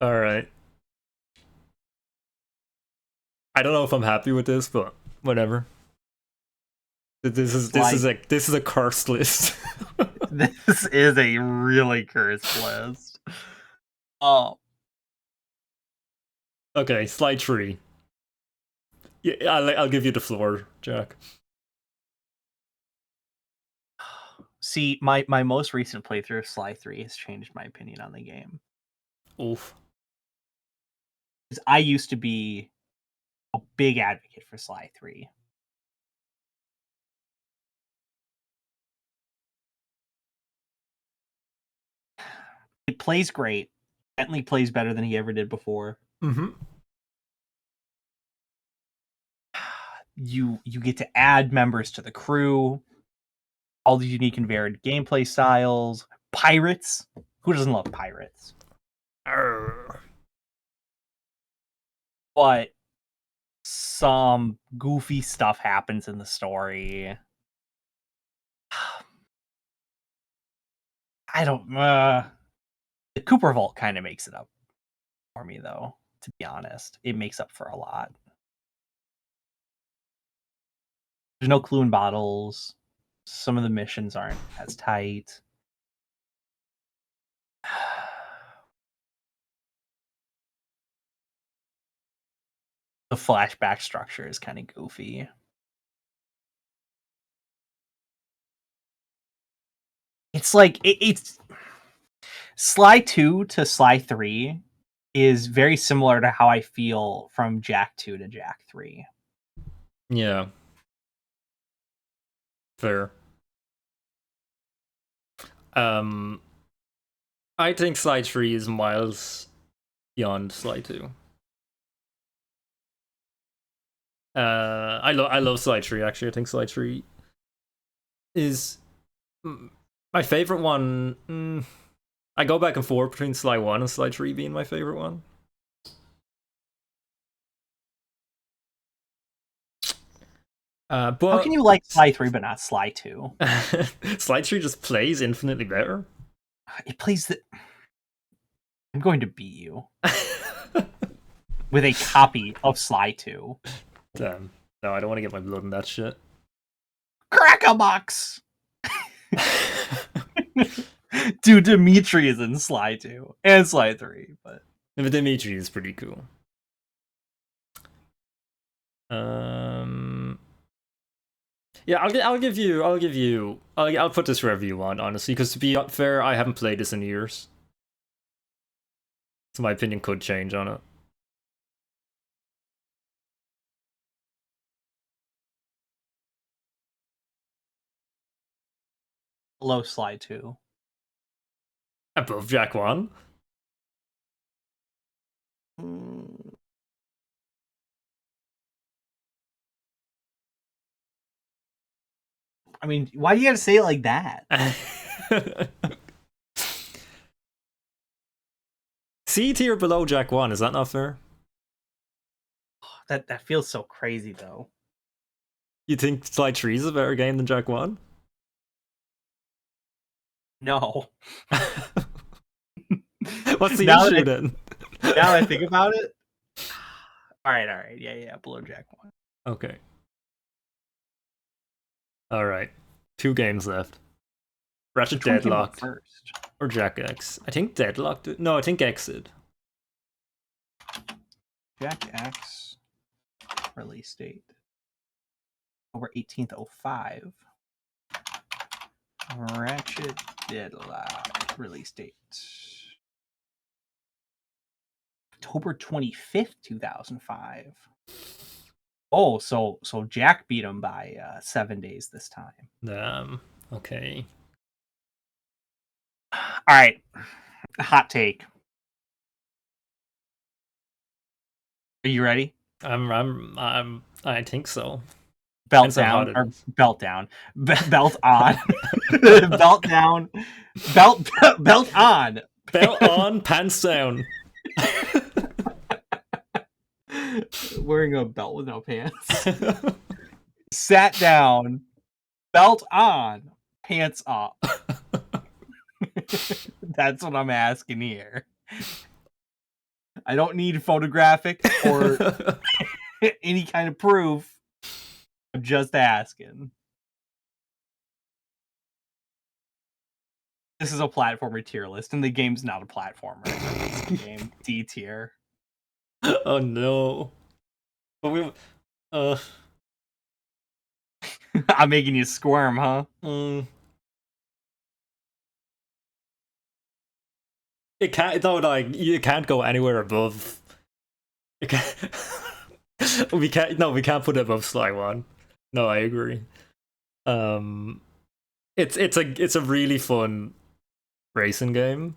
All right. I don't know if I'm happy with this, but whatever. This is a cursed list. This is a really cursed list. Oh. Okay, slide 3. Yeah, I'll give you the floor, Jack. See, my most recent playthrough of Sly 3 has changed my opinion on the game. Oof. Because I used to be a big advocate for Sly 3. It plays great. Bentley plays better than he ever did before. Mm-hmm. You get to add members to the crew. All the unique and varied gameplay styles. Pirates. Who doesn't love pirates? But some goofy stuff happens in the story. I don't. The Cooper Vault kind of makes it up for me, though. To be honest, it makes up for a lot. There's no clue in bottles. Some of the missions aren't as tight. The flashback structure is kind of goofy. It's like it's Sly 2 to Sly 3 is very similar to how I feel from Jack 2 to Jack 3. Yeah. Fair. I think Sly 3 is miles beyond Sly 2. I love Sly 3 actually. I think Sly 3 is my favorite one. I go back and forth between Sly 1 and Sly 3 being my favorite one. But how can you like Sly 3 but not Sly 2? Sly 3 just plays infinitely better. It plays the. I'm going to beat you with a copy of Sly 2. Damn. No, I don't want to get my blood in that shit. Crack-a-box! Dude, Dimitri is in Sly 2 and Sly 3, but Dimitri is pretty cool. Yeah, I'll put this wherever you want, honestly, because to be fair, I haven't played this in years. So my opinion could change on it. below Sly 2. Above Jack 1? I mean, why do you gotta say it like that? C tier below Jack 1, is that not fair? That feels so crazy, though. You think Sly 3 is a better game than Jack 1? No. What's the Now issue then? Now I think about it. Alright. Yeah, below Jack 1. Okay. Alright. 2 games left. Ratchet Deadlocked. First. Or Jack X. I think Deadlocked. No, I think X did. Jack X release date October 18th, 05. Ratchet Deadlocked release date October 25th, 2005. Oh, so Jack beat him by 7 days this time. Okay. All right, hot take. Are you ready? I think so. Belt down or belt down, belt on, belt down, belt on, belt on, pants down. Wearing a belt with no pants. Sat down, belt on, pants up. That's what I'm asking here. I don't need photographic or any kind of proof. I'm just asking. This is a platformer tier list, and the game's not a platformer. It's a game D tier. Oh no! But we. I'm making you squirm, huh? It can't. No, like you can't go anywhere above. It can't. we can't. No, we can't put it above Sly 1. No, I agree. It's a really fun racing game.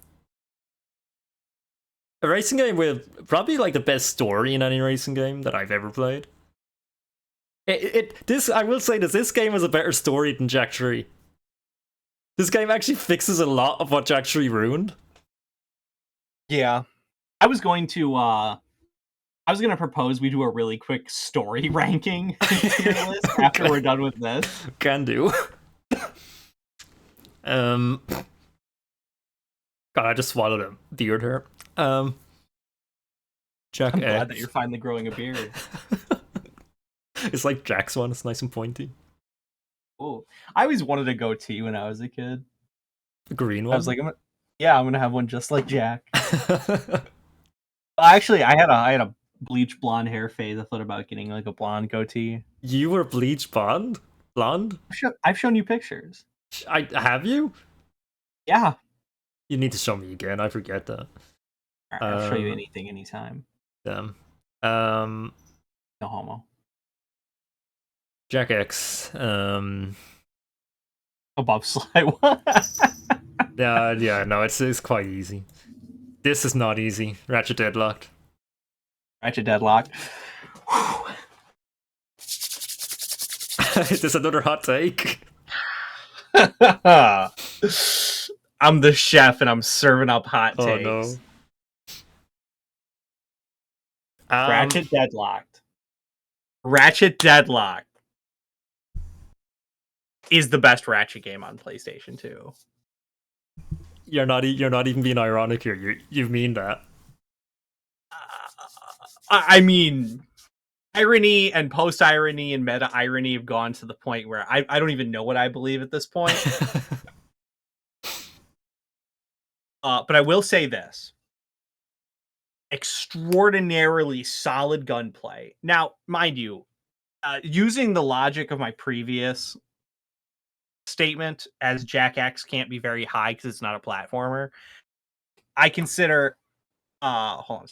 A racing game with probably like the best story in any racing game that I've ever played. I will say this game has a better story than Jack 3. This game actually fixes a lot of what Jack 3 ruined. Yeah. I was going to propose we do a really quick story ranking tier list after we're done with this. Can do. God, I just swallowed a beard here. Jack I'm glad X. that you're finally growing a beard. It's like Jack's one. It's nice and pointy. Oh, I always wanted a goatee when I was a kid. The green I one. was like, I'm gonna have one just like Jack. Actually, I had a bleach blonde hair phase. I thought about getting like a blonde goatee. You were bleach blonde? Blonde? I've shown you pictures. I have you? Yeah, You need to show me again. I forget that. I'll show you anything, anytime. Damn. No homo. Jack X. A bobsleigh one. Yeah, no, it's quite easy. This is not easy. Ratchet deadlocked. Ratchet deadlocked. Is this another hot take? I'm the chef and I'm serving up hot takes. Oh no. Ratchet deadlocked. Ratchet deadlocked is the best Ratchet game on PlayStation 2. You're not even being ironic here. You mean that? I mean, irony and post irony and meta irony have gone to the point where I don't even know what I believe at this point. But I will say this: extraordinarily solid gunplay. Now, mind you, using the logic of my previous statement, as Jack X can't be very high because it's not a platformer, I consider. Hold on.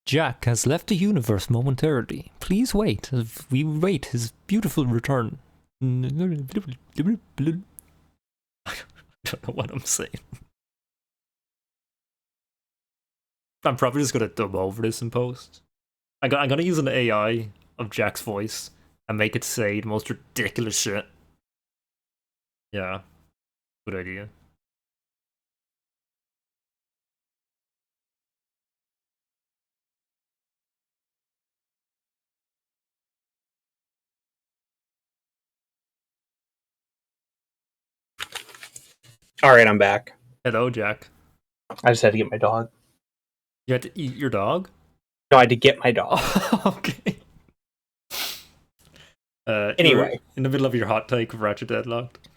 Jack has left the universe momentarily. Please wait as we wait his beautiful return. I don't know what I'm saying. I'm probably just gonna dub over this in post. I'm gonna use an AI of Jack's voice and make it say the most ridiculous shit. Yeah, good idea. All right, I'm back. Hello, Jack. I just had to get my dog. You had to eat your dog? No, I had to get my dog. Okay. Anyway, in the middle of your hot take of Ratchet deadlocked.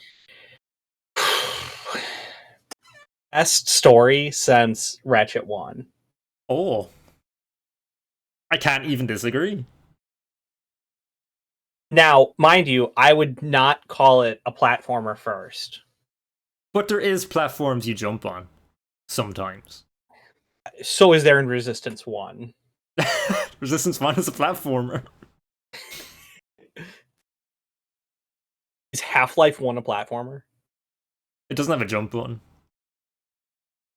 best story since Ratchet 1. Oh. I can't even disagree. Now, mind you, I would not call it a platformer first. But there is platforms you jump on. Sometimes. So is there in Resistance 1. Resistance 1 is a platformer. Is Half-Life 1 a platformer? It doesn't have a jump button.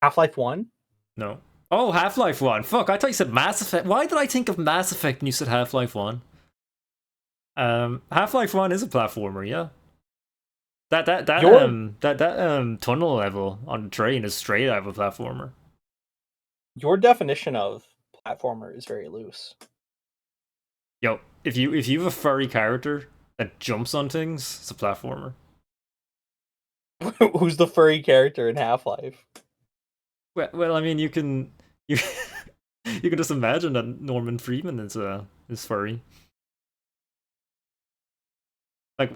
Half-Life 1? No. Oh, Half-Life 1. Fuck, I thought you said Mass Effect. Why did I think of Mass Effect when you said Half-Life 1? Half-Life 1 is a platformer, yeah. That tunnel level on the train is straight out of a platformer. Your definition of platformer is very loose. Yo, if you have a furry character that jumps on things, it's a platformer. Who's the furry character in Half-Life? Well, I mean, you can you can just imagine that Norman Freeman is furry. Like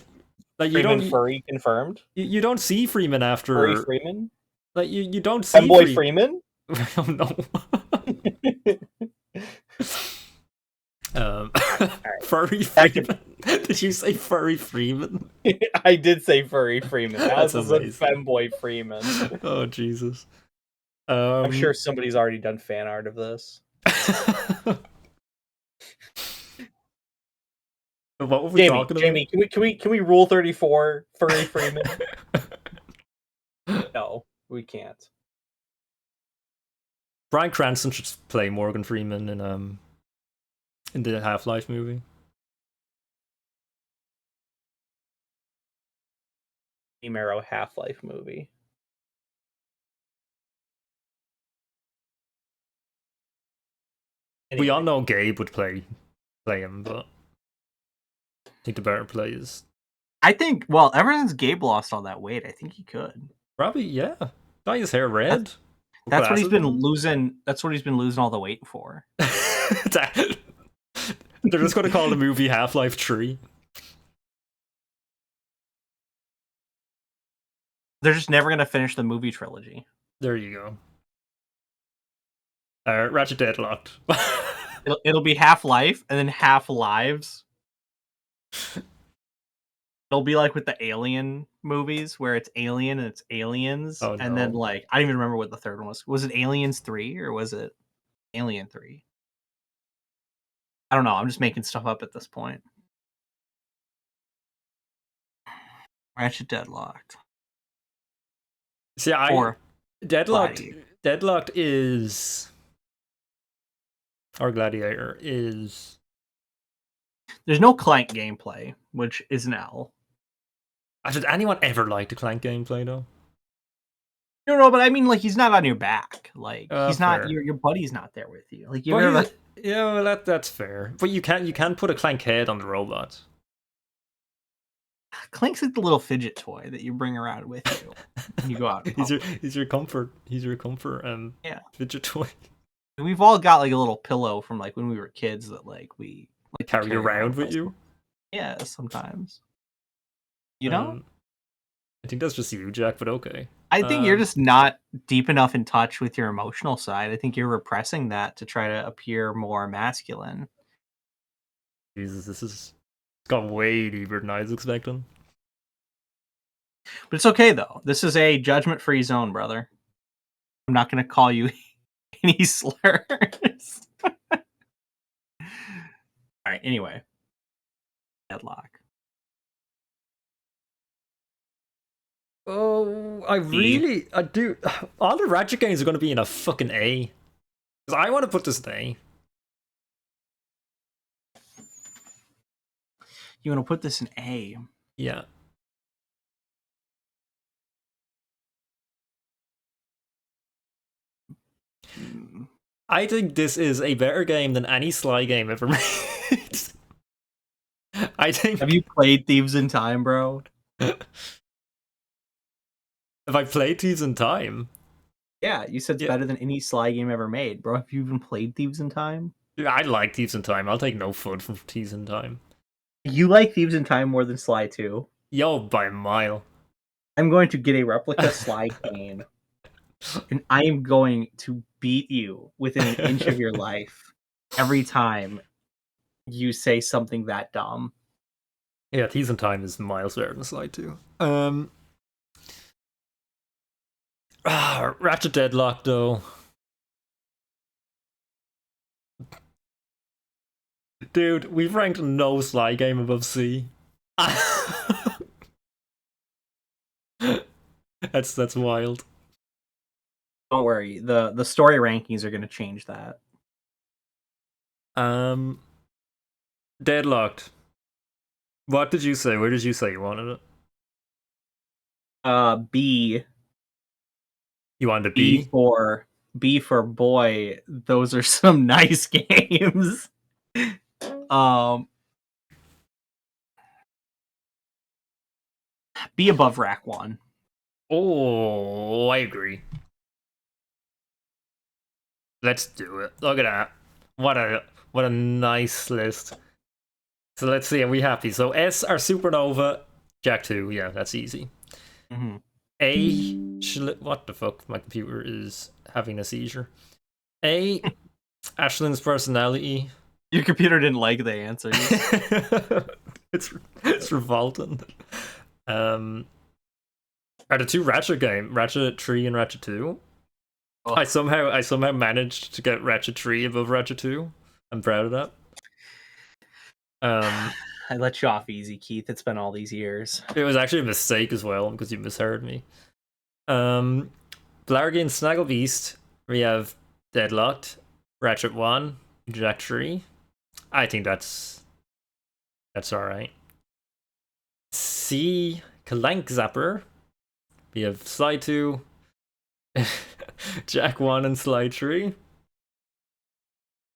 you Freeman don't furry confirmed? you don't see Freeman after Furry Freeman? like you don't see Femboy Freeman? Oh no. Furry Freeman. Did you say furry Freeman? I did say furry Freeman. That's That was a amazing. femboy Freeman. Oh Jesus. I'm sure somebody's already done fan art of this. What were we talking about? Jamie, can we rule 34 furry Freeman? No, we can't. Bryan Cranston should play Morgan Freeman in the Half-Life movie. Arrow Half-Life movie. Anyway. We all know Gabe would play him, but I think the better play is. I think, well, ever since Gabe lost all that weight, I think he could. Probably, yeah. Dye his hair red. That's what he's been classical. losing. That's what he's been losing all the weight for. They're just going to call the movie Half-Life 3. They're just never gonna finish the movie trilogy. There you go. Ratchet Deadlocked. It'll be Half-Life and then Half-Lives. It'll be like with the Alien movies, where it's Alien and it's Aliens, Oh, and then no. like I don't even remember what the third one was. Was it Aliens 3 or was it Alien 3? I don't know. I'm just making stuff up at this point. Ratchet Deadlocked. See, Or Deadlocked. Gladiator. Deadlocked is, or Gladiator is. There's no Clank gameplay, which is an L. Did anyone ever like the Clank gameplay though? No, but I mean, like, he's not on your back. Like, he's not Fair. your buddy's not there with you. Like, you Well, ever yeah, well, that's fair. But you can put a Clank head on the robot. Clank's like the little fidget toy that you bring around with you when you go out in public. he's your comfort. He's your comfort. Yeah. Fidget toy. We've all got like a little pillow from like when we were kids that like we like to Carry around with us. you. Yeah, sometimes. You know? I think that's just you, Jack, but okay. I think you're just not deep enough in touch with your emotional side. I think you're repressing that to try to appear more masculine. Jesus, it's got way deeper than I was expecting. But it's okay though. This is a judgment-free zone, brother. I'm not going to call you any slurs. All right, anyway. Deadlock. Oh, I do. All the Ratchet games are going to be in a fucking A. Because I want to put this in A. You want to put this in A? Yeah. I think this is a better game than any Sly game ever made. I think. Have you played Thieves in Time, bro? Have I played Thieves in Time? Yeah, you said it's better than any Sly game ever made, bro. Have you even played Thieves in Time? Yeah, I like Thieves in Time. I'll take no fun from Thieves in Time. You like Thieves in Time more than Sly 2? Yo, by a mile. I'm going to get a replica Sly game, and I am going to beat you within an inch of your life every time you say something that dumb. Yeah, Thieves in Time is miles better than Sly 2. Ratchet Deadlock, though. Dude, we've ranked no Sly game above C. That's wild. Don't worry, the story rankings are going to change that. Deadlocked. What did you say? Where did you say you wanted it? B. You wanted a B B? for boy. Those are some nice games. B above Rack 1. Oh, I agree. Let's do it. Look at that. What a nice list. So let's see, are we happy? So S are Supernova, Jack 2, yeah, that's easy. Mm-hmm. A, what the fuck? My computer is having a seizure. A, Ashlyn's personality. Your computer didn't like the answer. it's revolting. Are the two Ratchet game, Ratchet 3 and Ratchet 2? Oh. I somehow managed to get Ratchet 3 above Ratchet 2. I'm proud of that. I let you off easy, Keith. It's been all these years. It was actually a mistake as well, because you misheard me. Blargy and Snaggle Beast, we have Deadlocked, Ratchet 1, Jack 3. I think that's alright. C, Clank Zapper. We have Sly 2, Jack 1 and Sly 3.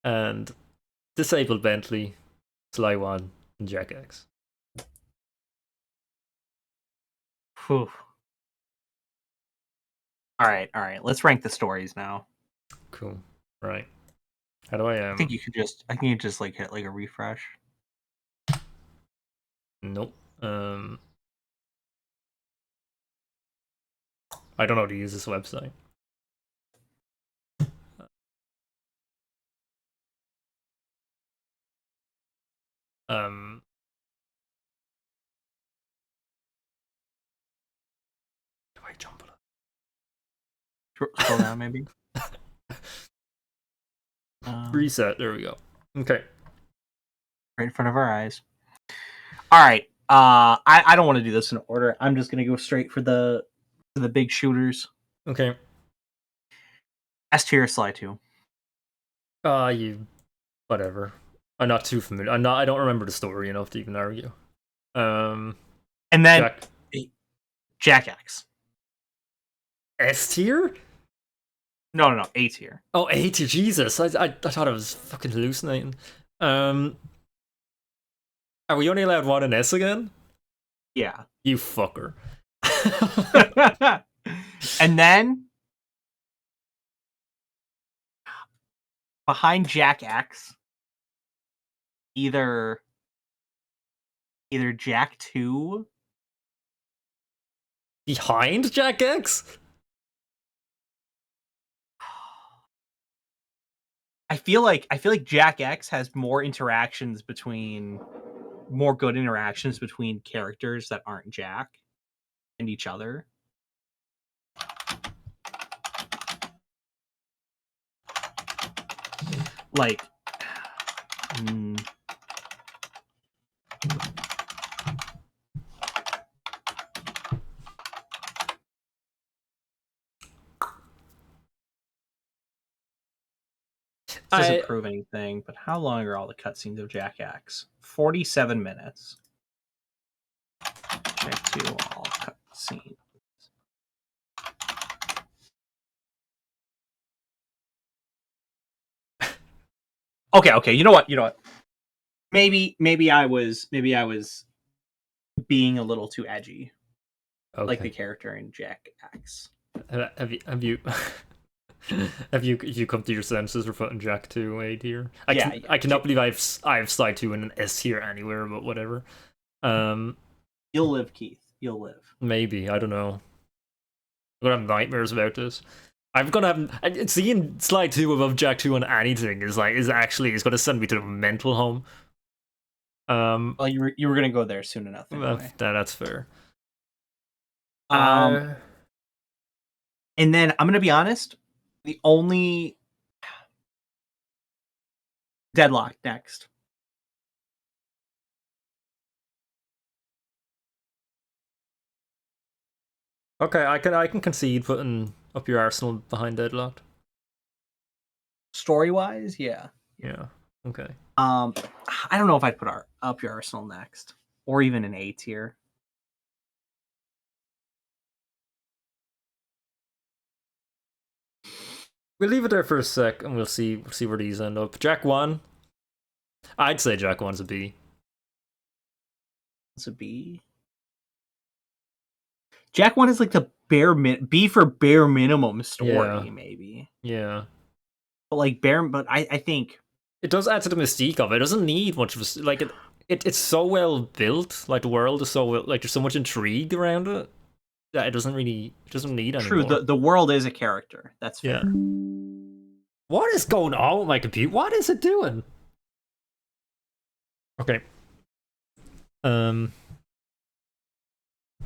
And Disabled Bentley, Sly 1 and Jack X. Whew. All right. Let's rank the stories now. Cool. Right. How do I I think you could just. I think you just like hit like a refresh. Nope. I don't know how to use this website. Do I jump it? Scroll down, maybe. Reset. There we go. Okay. Right in front of our eyes. All right. I don't want to do this in order. I'm just gonna go straight for the big shooters. Okay. S tier, Sly 2. You whatever. I'm not too familiar. I don't remember the story enough to even argue. And then Jack X. S tier? No, A tier. Oh, A tier. Jesus, I thought I was fucking hallucinating. Are we only allowed one in S again? Yeah. You fucker. And then behind Jack X, either Jack 2. Behind Jack X? I feel like Jack X has more good interactions between characters that aren't Jack and each other. Like, doesn't prove anything, but how long are all the cutscenes of Jack X? 47 minutes. Check to all cutscenes. Okay. You know what? Maybe I was being a little too edgy, like the character in Jack X. Have you have you come to your senses for putting Jack 2 A tier? I cannot believe I have Sly 2 in an S tier anywhere, but whatever. You'll live, Keith. You'll live. Maybe, I don't know. I'm gonna have nightmares about this. I'm gonna have seeing Sly 2 above Jack 2 on anything is gonna send me to the mental home. Well, you were gonna go there soon enough. Anyway. That's fair. And then I'm gonna be honest. The only Deadlock next. Okay, I can concede putting up your Arsenal behind Deadlocked. Story wise, yeah. Yeah. Okay. I don't know if I'd put up your Arsenal next, or even an A tier. We'll leave it there for a sec, and we'll see where these end up. Jack 1. I'd say Jack 1's a B. It's a B. Jack 1 is like the B for bare minimum story, maybe. Yeah. But I think it does add to the mystique of it. It doesn't need much of a it's so well built. Like the world is so well, like there's so much intrigue around it that it doesn't need any true. more. The world is a character. That's fair. Yeah. What is going on with my computer? What is it doing? Okay.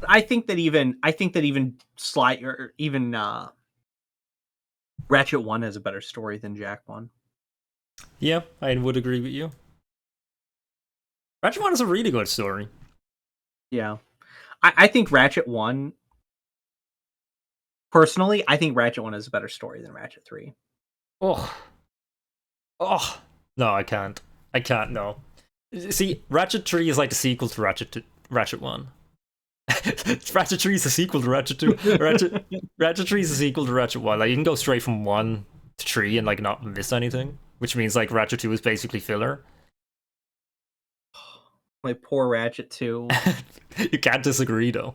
I think that even Sly or even Ratchet 1 has a better story than Jack 1. Yeah, I would agree with you. Ratchet 1 is a really good story. Yeah. I think Ratchet 1, personally, I think Ratchet 1 is a better story than Ratchet 3. Oh. No, I can't. No. See, Ratchet 3 is like the sequel to Ratchet 1. Ratchet 3 is the sequel to Ratchet 2. Ratchet 3 is the sequel to Ratchet 1. Like, you can go straight from 1 to 3 and like not miss anything, which means like Ratchet 2 is basically filler. My poor Ratchet 2. You can't disagree though.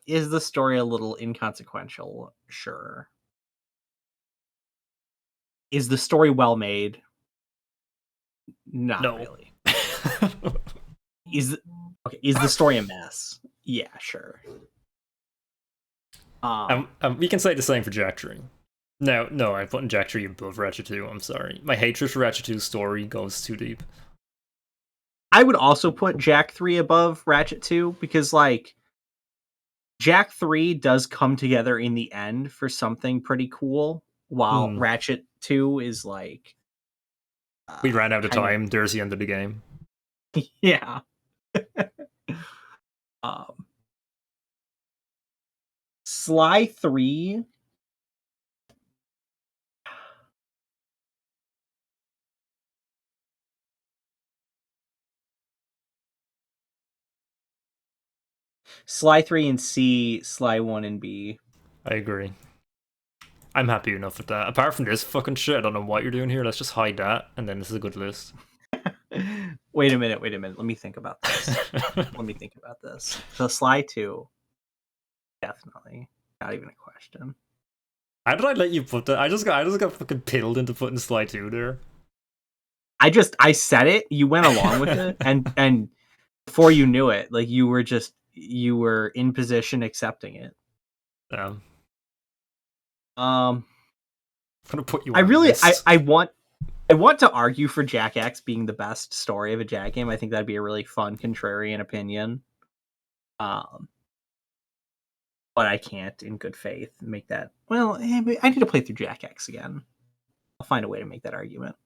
Is the story a little inconsequential? Sure. Is the story well made? Not No. really. Is the story a mess? Yeah, sure. We can say the same for Jack 3. No, I'm putting Jack 3 above Ratchet 2. I'm sorry. My hatred for Ratchet 2's story goes too deep. I would also put Jack 3 above Ratchet 2 because, like, Jack 3 does come together in the end for something pretty cool, while Ratchet 2 is like... we ran out of kind time. There's the end of the game. Yeah. Sly 3... Sly 3 and C, Sly 1 and B. I agree. I'm happy enough with that. Apart from this fucking shit, I don't know what you're doing here. Let's just hide that, and then this is a good list. Wait a minute. Let me think about this. So Sly 2, definitely. Not even a question. How did I let you put that? I just got fucking pilled into putting Sly 2 there. I said it, you went along with it, and before you knew it, like, you were in position accepting it. Yeah. I'm gonna put you. I want to argue for Jak X being the best story of a Jak game. I think that'd be a really fun contrarian opinion. But I can't, in good faith, make that. Well, I need to play through Jak X again. I'll find a way to make that argument.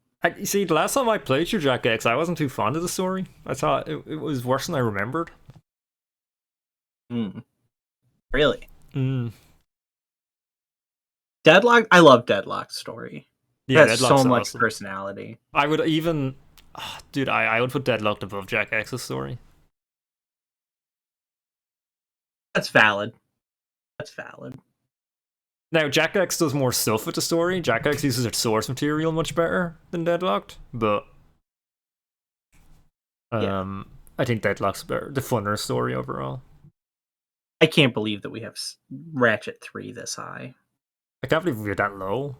See, the last time I played through Jak X, I wasn't too fond of the story. I thought it was worse than I remembered. Really? Deadlock? I love Deadlock's story. Yeah, it has so much awesome personality. I would even... dude, I would put Deadlocked above Jak X's story. That's valid. Now, Jak X does more stuff with the story. Jak X uses its source material much better than Deadlocked, but... I think Deadlock's better. The funner story overall. I can't believe that we have Ratchet 3 this high. I can't believe we're that low.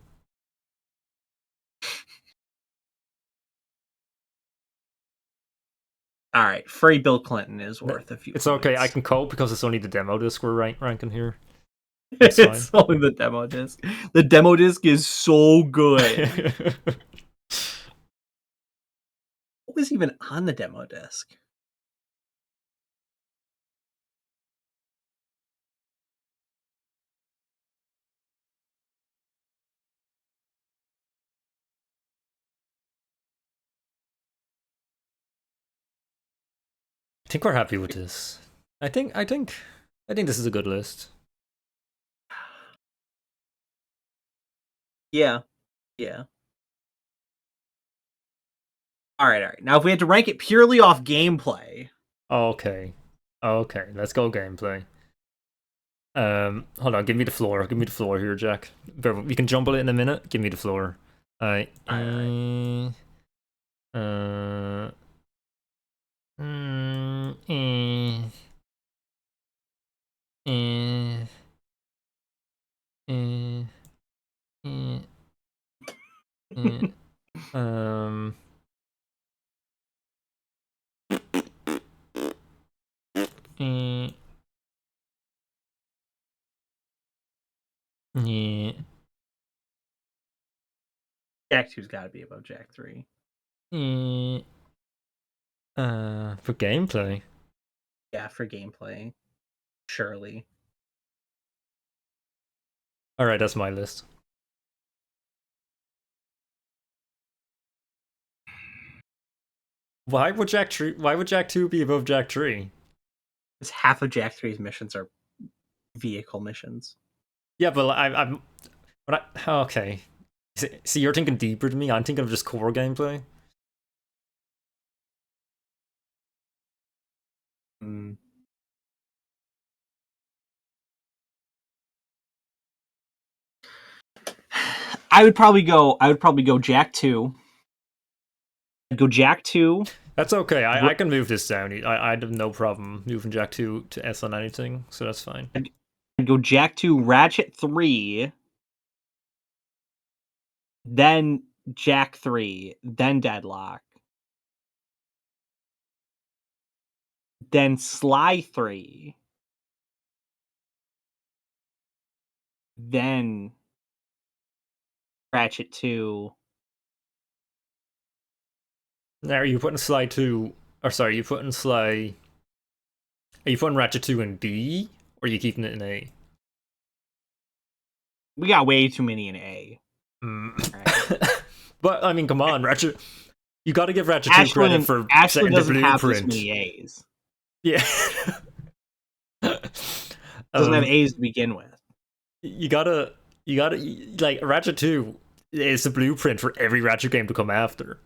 All right, Free Bill Clinton is worth a few It's points. okay, I can cope because it's only the demo disc we're ranking here. It's only the demo disc. The demo disc is so good. What was even on the demo disc? I think we're happy with this. I think this is a good list. Yeah. All right. Now, if we had to rank it purely off gameplay. Okay. Let's go gameplay. Hold on. Give me the floor. Give me the floor here, Jak. We can jumble it in a minute. Give me the floor. Alright. Yeah. Jak 2's got to be above Jak 3. For gameplay. Yeah, for gameplay. Surely. Alright, that's my list. Why would Jak 2 be above Jak 3? Because half of Jak 3's missions are vehicle missions. Yeah, but okay. See, you're thinking deeper than me. I'm thinking of just core gameplay. I would probably go Jak 2. I'd go Jak 2. That's okay. I can move this down. I have no problem moving Jack 2 to S on anything, so that's fine. I'd go Jack 2, Ratchet 3, then Jack 3, then Deadlock, then Sly 3, then Ratchet 2. Now, are you putting Sly 2... Or sorry, you putting Sly... Are you putting Ratchet 2 in B? Or are you keeping it in A? We got way too many in A. Right. But, I mean, come on, Ratchet... You gotta give Ratchet 2 Ashland, credit for setting the blueprint. Have this many A's. Yeah. Doesn't have A's to begin with. You gotta, like, Ratchet 2 is the blueprint for every Ratchet game to come after.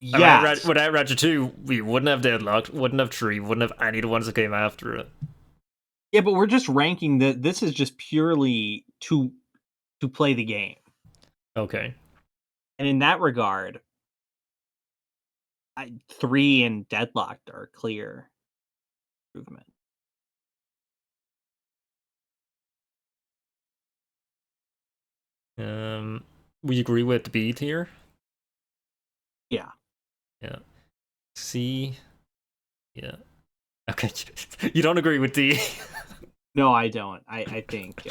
Yeah. Without Ratchet 2, we wouldn't have Deadlocked, wouldn't have 3, wouldn't have any of the ones that came after it. Yeah, but we're just ranking that. This is just purely to play the game. Okay. And in that regard, 3 and Deadlocked are clear improvement. We agree with B tier? Yeah. Yeah. C. Yeah. Okay. You don't agree with D. No, I don't. I think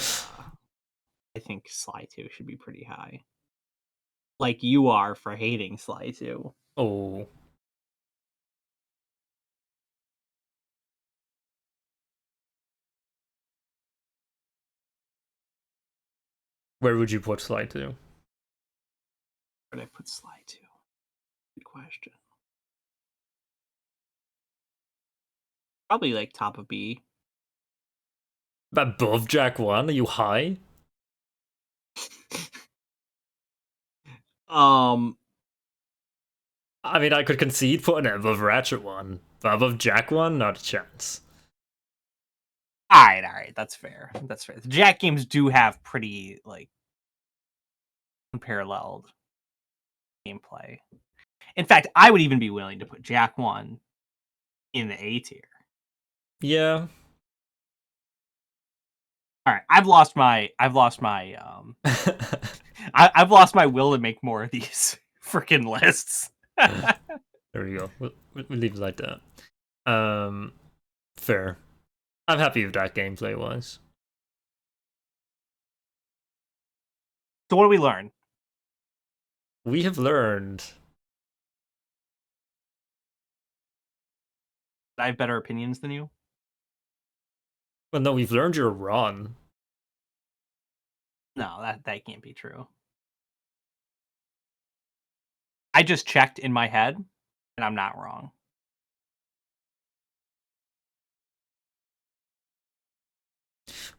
Sly 2 should be pretty high. Like you are for hating Sly 2. Oh. Where would you put Sly 2? Where would I put Sly 2? Good question. Probably like top of B. Above Jack 1? Are you high? I mean, I could concede putting it above Ratchet 1, but above Jack 1, not a chance. Alright, that's fair. That's fair. The Jack games do have pretty, like, unparalleled gameplay. In fact, I would even be willing to put Jack 1 in the A tier. Yeah. Alright, I've lost my I've lost my will to make more of these freaking lists. There we go. We'll leave it like that. Fair. I'm happy with that gameplay wise. So what do we learn? We have learned I have better opinions than you. Well, no, we've learned you're wrong. No, that can't be true. I just checked in my head, and I'm not wrong.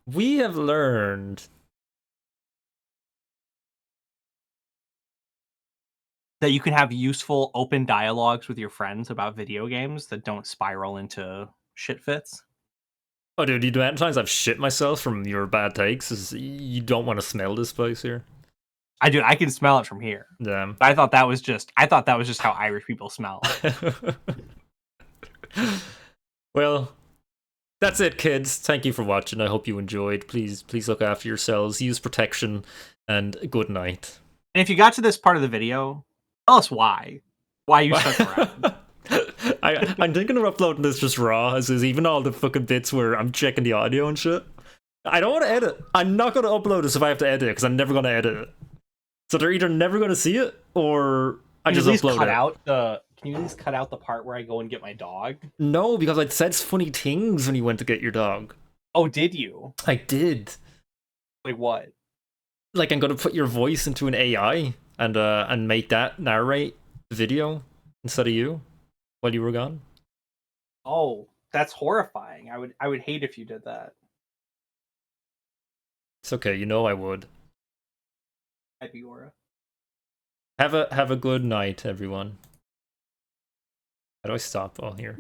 We have learned that you can have useful open dialogues with your friends about video games that don't spiral into shit fits. Oh, dude, the amount of times I've shit myself from your bad takes is you don't want to smell this place here. I can smell it from here. Damn. I thought that was just how Irish people smell. Well, that's it, kids. Thank you for watching. I hope you enjoyed. Please look after yourselves. Use protection, and good night. And if you got to this part of the video, tell us why. Why you stuck around. I'm thinking of uploading this just raw, as is even all the fucking bits where I'm checking the audio and shit. I don't want to edit. I'm not going to upload this if I have to edit it, because I'm never going to edit it. So they're either never going to see it, or I just upload it. Can you at least cut out the part where I go and get my dog? No, because I said funny things when you went to get your dog. Oh, did you? I did. Like what? Like, I'm going to put your voice into an AI and make that narrate the video instead of you while you were gone. Oh, that's horrifying. I would hate if you did that. It's okay, you know I would. I'd be Aura. Have a good night, everyone. How do I stop all here?